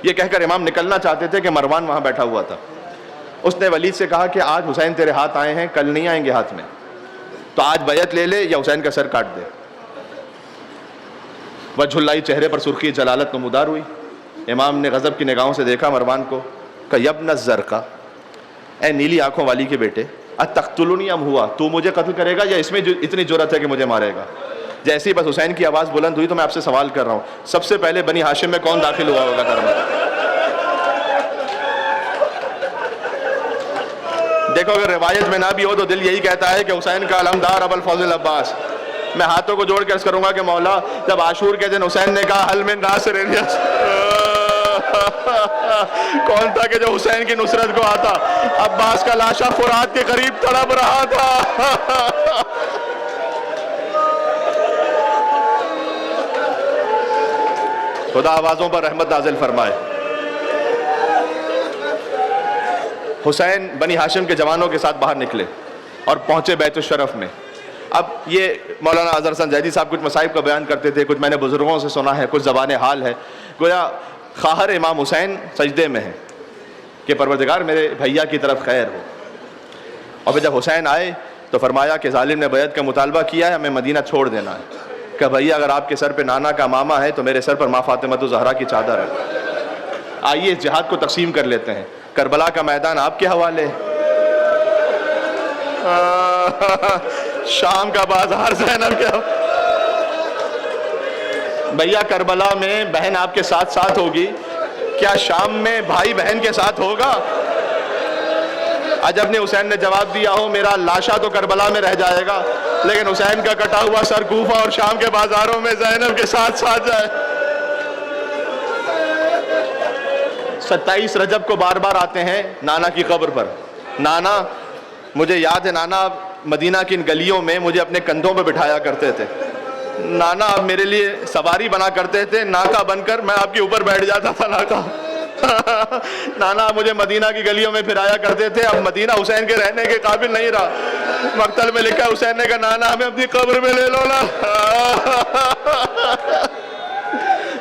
یہ کہہ کر امام نکلنا چاہتے تھے کہ مروان وہاں بیٹھا ہوا تھا۔ اس نے ولید سے کہا کہ آج حسین تیرے ہاتھ آئے ہیں، کل نہیں آئیں گے ہاتھ میں، تو آج بیعت لے لے یا حسین کا سر کاٹ دے۔ وجہ اللہ چہرے پر سرخی جلالت نمودار ہوئی۔ امام نے غضب کی نگاہوں سے دیکھا مروان کو، کہ یبن الزرقاء، اے نیلی آنکھوں والی کے بیٹے، اتقتلنی ام ہوا، تو مجھے قتل کرے گا یا اس میں اتنی جرأت ہے کہ مجھے مارے گا؟ جیسے ہی بس حسین کی آواز بلند ہوئی تو میں آپ سے سوال کر رہا ہوں، سب سے پہلے بنی ہاشم میں کون داخل ہوا ہوگا گھر میں؟ دیکھو اگر روایت میں نہ بھی ہو تو دل یہی کہتا ہے کہ حسین کا علمدار ابو الفضل عباس۔ میں ہاتھوں کو جوڑ کے عرض کروں گا کہ مولا جب عاشور کے دن حسین نے کہا حل من ناصر، کون تھا کہ جو حسین کی نصرت کو آتا؟ عباس کا لاشا فرات کے قریب تڑپ رہا تھا۔ خدا آوازوں پر رحمت نازل فرمائے۔ حسین بنی ہاشم کے جوانوں کے ساتھ باہر نکلے اور پہنچے بیت الشرف میں۔ اب یہ مولانا اظہر حسن زیدی صاحب کچھ مصائب کا بیان کرتے تھے، کچھ میں نے بزرگوں سے سنا ہے، کچھ زبان حال ہے، گویا خواہر امام حسین سجدے میں ہے کہ پروردگار میرے بھیا کی طرف خیر ہو۔ اور پھر جب حسین آئے تو فرمایا کہ ظالم نے بیعت کا مطالبہ کیا ہے، ہمیں مدینہ چھوڑ دینا ہے، کہ بھیا اگر آپ کے سر پہ نانا کا ماما ہے تو میرے سر پر ماں فاطمہ الزہرا کی چادر ہے۔ آئیے اس جہاد کو تقسیم کر لیتے ہیں۔ کربلا کا میدان آپ کے حوالے، شام کا بازار زینب کیا بھیا کربلا میں بہن آپ کے ساتھ ساتھ ہوگی، کیا شام میں بھائی بہن کے ساتھ ہوگا؟ عجب نے حسین نے جواب دیا ہو میرا لاشا تو کربلا میں رہ جائے گا لیکن حسین کا کٹا ہوا سر کوفہ اور شام کے بازاروں میں زینب کے ساتھ ساتھ جائے۔ 27 رجب کو بار بار آتے ہیں نانا کی قبر پر۔ نانا، مجھے یاد ہے نانا مدینہ کی ان گلیوں میں مجھے اپنے کندھوں پہ بٹھایا کرتے تھے۔ نانا آپ میرے لیے سواری بنا کرتے تھے، ناکا بن کر میں آپ کے اوپر بیٹھ جاتا تھا ناکا۔ نانا مجھے مدینہ کی گلیوں میں پھرایا کرتے تھے۔ اب مدینہ حسین کے رہنے کے قابل نہیں رہا۔ مقتل میں لکھا حسین نے کہا نانا ہمیں اپنی قبر میں لے لو نا۔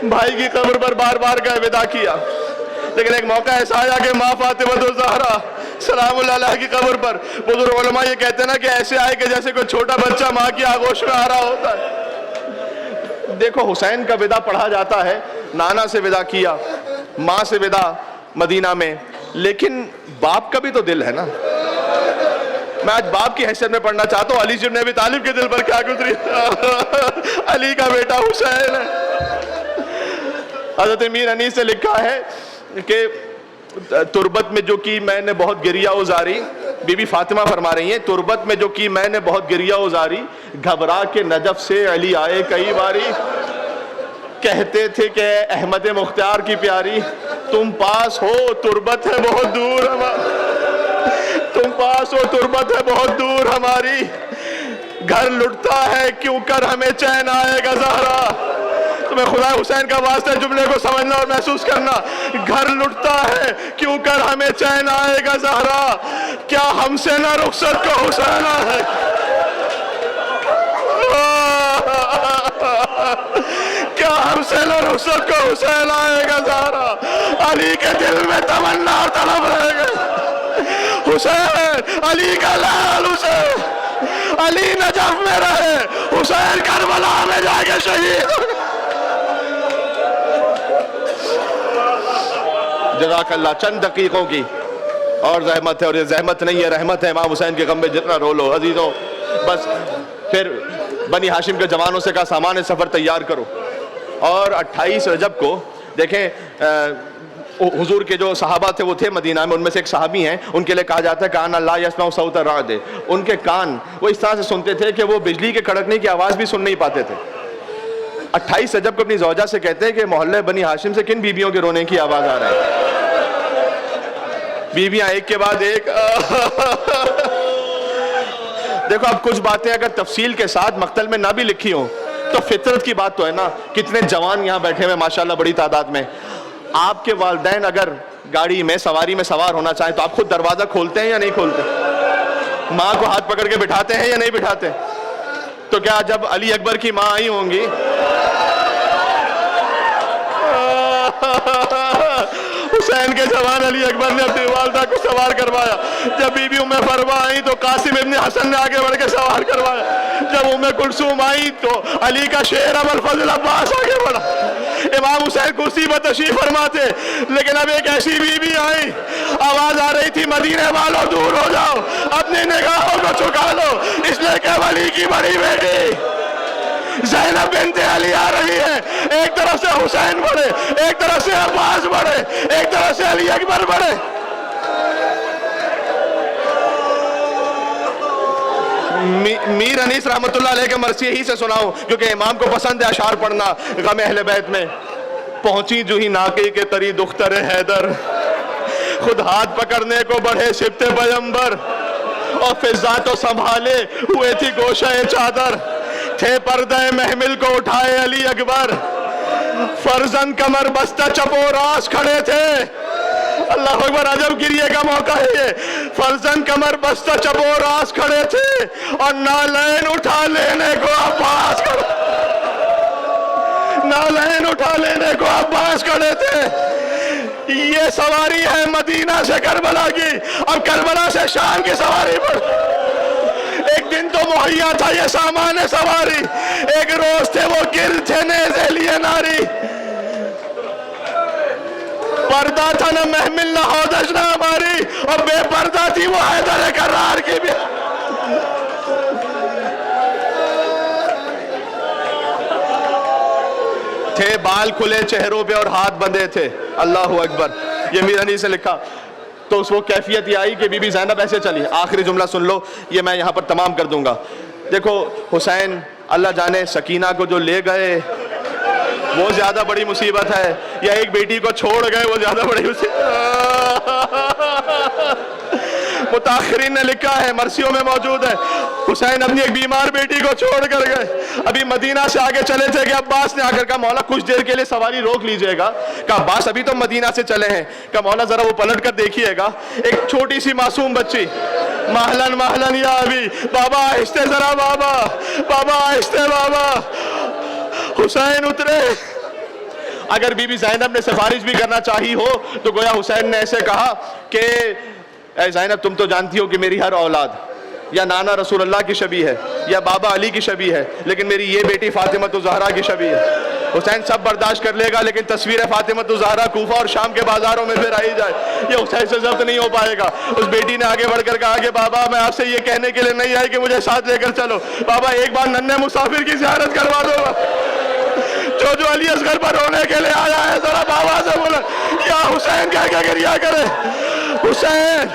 بھائی کی قبر پر بار بار گئے، ودا کیا، لیکن ایک موقع ایسا آیا کہ ماں فاطمہ الزہرا سلام اللہ علیہ کی قبر پر بزرگ علماء یہ کہتے ہیں نا کہ ایسے آئے کہ جیسے کوئی چھوٹا بچہ ماں کی آغوش میں آ رہا ہوتا ہے۔ دیکھو حسین کا ودا پڑھا جاتا ہے، نانا سے ودا کیا، ماں سے ودا مدینہ میں، لیکن باپ کا بھی تو دل ہے نا۔ میں آج باپ کی حیثیت میں پڑھنا چاہتا ہوں علی بن ابی طالب کے دل پر کیا گزری۔ علی کا بیٹا حسین ہے۔ حضرت امیر انیس سے لکھا ہے کہ تربت میں جو کی میں نے بہت گریہ ازاری، بی بی فاطمہ فرما رہی ہیں تربت میں جو کی میں نے بہت گریہ ازاری، گھبرا کے نجف سے علی آئے کئی باری، کہتے تھے کہ اے احمد مختار کی پیاری تم پاس ہو تربت ہے بہت دور تم پاس ہو تربت ہے بہت دور ہماری، گھر لٹتا ہے کیوں کر ہمیں چین آئے گا زہرا۔ تمہیں خدا حسین کا واسطہ جملے کو سمجھنا اور محسوس کرنا، گھر لٹتا ہے کیوں کر ہمیں چین آئے گا زہرا، کیا ہم سے نہ رخصت کو حسین ہے۔ کیا ہم سے نہ رخصت کو حسین آئے گا زہرا، علی کے دل میں تمنا اور طلب رہے گا۔ حسین علی کا لال حسین، علی نجف میں رہے، حسین کربلا میں جا کے شہید۔ جزاک اللہ۔ چند دقیقوں کی اور زحمت ہے، اور یہ زحمت نہیں ہے رحمت ہے، امام حسین کے غم میں جتنا رو لو عزیزوں۔ بس پھر بنی ہاشم کے جوانوں سے کہا سامان سفر تیار کرو، اور 28 رجب کو دیکھیں حضور کے جو صحابہ تھے وہ تھے مدینہ میں، ان میں سے ایک صحابی ہیں، ان کے لیے کہا جاتا ہے کان لا یسمع صوت الرعد، ان کے کان وہ اس طرح سے سنتے تھے کہ وہ بجلی کے کڑکنے کی آواز بھی سن نہیں پاتے تھے۔ 28 رجب کو اپنی زوجہ سے کہتے ہیں کہ محلے بنی ہاشم سے کن بیویوں کے رونے کی آواز آ رہی ہے؟ بیویاں ایک کے بعد ایک۔ دیکھو اب کچھ باتیں اگر تفصیل کے ساتھ مقتل میں نہ بھی لکھی ہوں تو فطرت کی بات تو ہے نا۔ کتنے جوان یہاں بیٹھے ہوئے ماشاءاللہ بڑی تعداد میں۔ آپ کے والدین اگر گاڑی میں سواری میں سوار ہونا چاہیں تو آپ خود دروازہ کھولتے ہیں یا نہیں کھولتے؟ ماں کو ہاتھ پکڑ کے بٹھاتے ہیں یا نہیں بٹھاتے؟ تو کیا جب علی اکبر کی ماں آئی ہوں گی حسین کے جوان علی اکبر نے اپنی والدہ کو سوار کروایا، جب بی بی ام فروا آئی تو قاسم ابن حسن نے آگے بڑھ کے سوار کروایا، جب ام کلثوم آئی تو علی کا شیر ابو الفضل عباس آگے بڑھا۔ امام حسین کرسی پر تشریف فرماتے، لیکن اب ایک ایسی بی بی آئی، آواز آ رہی تھی مدینے والوں دور ہو جاؤ، اپنی نگاہوں کو چکا لو، اس لیے کہ علی کی بڑی بیٹی زینب بنت علی آ رہی ہے۔ ایک طرف سے حسین بڑھے، ایک طرف سے عباس بڑھے، ایک طرف سے علی اکبر بڑھے۔ میر انیس رحمت اللہ علیہ کے مرثیے ہی سے سناؤں کیونکہ امام کو پسند ہے اشعار پڑھنا غم اہل بیت میں۔ پہنچی جو ہی ناقے کے تری دختر حیدر، خود ہاتھ پکڑنے کو بڑھے شبت پیمبر، اور فضا تو سنبھالے ہوئے تھی گوشہ چادر، تھے پردہ محمل کو اٹھائے علی اکبر، فرزند کمر بستہ چپ و راست کھڑے تھے۔ اللہ اکبر، عجب گریے کا موقع ہے یہ۔ فرزند کمر بستہ چپ و راست کھڑے تھے اور نالین اٹھا لینے کو عباس کھڑے، نالین اٹھا لینے کو عباس کھڑے تھے۔ یہ سواری ہے مدینہ سے کربلا کی، اب کربلا سے شام کی سواری پر۔ ایک دن تو مہیا تھا یہ سامان سواری، ایک روز تھے وہ گر تھے نیزے لیے ناری، پردہ تھا نہ محمل نہ ہودج نہ ہماری، اور بے پردہ تھی وہ حیدر کرار کی بھی۔ تھے بال کھلے چہروں پہ اور ہاتھ بندھے تھے. اللہ اکبر. یہ میر علی سے لکھا. تو اس وہ کیفیت یہ آئی کہ بی بی زینب ایسے چلی. آخری جملہ سن لو, یہ میں یہاں پر تمام کر دوں گا. دیکھو حسین اللہ جانے سکینہ کو جو لے گئے وہ زیادہ بڑی مصیبت ہے, یا ایک بیٹی کو چھوڑ گئے وہ زیادہ بڑی مصیبت. متاخرین نے لکھا ہے, مرثیوں میں موجود ہے, حسین اپنی ایک بیمار بیٹی کو چھوڑ کر گئے. ابھی مدینہ سے آگے چلے تھے کہ عباس نے آ کر کہا مولا کچھ دیر کے لیے سواری روک لیجئے گا. کہا عباس ابھی تو مدینہ سے چلے ہیں. کہا مولا ذرا وہ پلٹ کر دیکھیے گا. ایک چھوٹی سی معصوم بچی, مہلن مہلن یا ابھی, بابا آہستہ ذرا, بابا بابا آہستہ بابا. حسین اترے. اگر بی بی زینب نے سفارش بھی کرنا چاہی ہو تو گویا حسین نے ایسے کہا کہ اے زینب تم تو جانتی ہو کہ میری ہر اولاد یا نانا رسول اللہ کی شبیہ ہے یا بابا علی کی شبیہ ہے, لیکن میری یہ بیٹی فاطمہ الزہرا کی شبیہ ہے. حسین سب برداشت کر لے گا لیکن تصویر فاطمہ الزہرا کوفہ اور شام کے بازاروں میں پھر آئی جائے, یہ حسین سے ضبط نہیں ہو پائے گا. اس بیٹی نے آگے بڑھ کر کہا کہ بابا میں آپ سے یہ کہنے کے لیے نہیں آئی کہ مجھے ساتھ لے کر چلو, بابا ایک بار ننھے مسافر کی زیارت کروا دو. جو علی اصغر پر رونے کے لیے آیا ہے ذرا بابا سے بولا یا حسین کہہ کے گریا کرے. حسین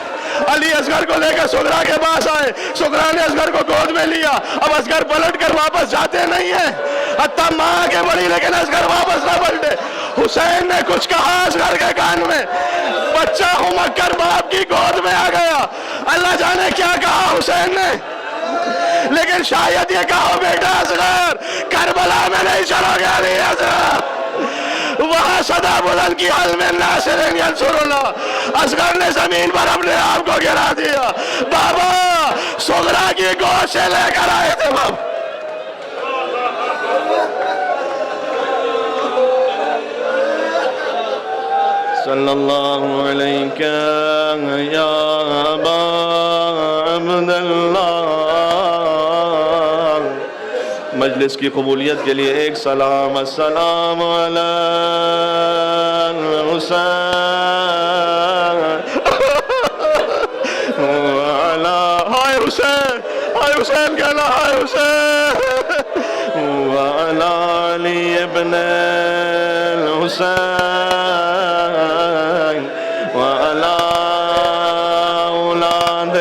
علی اصغر کو لے کر سغرا کے پاس آئے. سغرا نے اصغر کو گود میں لیا. اب اصغر پلٹ کر واپس جاتے نہیں ہیں, حتیٰ ماں کے بڑی, لیکن اصغر واپس نہ پلٹے. حسین نے کچھ کہا اصغر کے کان میں, بچہ ہمک کر باپ کی گود میں آ گیا. اللہ جانے کیا کہا حسین نے, لیکن شاید یہ کہو بیٹا اصغر کربلا میں نہیں چلو گے. علی اصغر وہاں صدا بلند کی حل میں ناصر ینصر اللہ. اصغر نے زمین پر اپنے آپ کو گرا دیا. بابا سغرا کی گود سے لے کر آئے تھے بابا. صلی اللہ علیہ یا ابا عبداللہ. مجلس کی قبولیت کے لیے ایک سلام. السلام علی الحسین ہائے حسین, ہائے حسین کہنا, ہائے حسین. وعلی علی ابن الحسین وعلی اولاد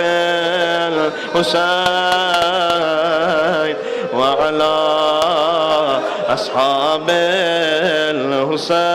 الحسین وعلی اصحاب الحسین.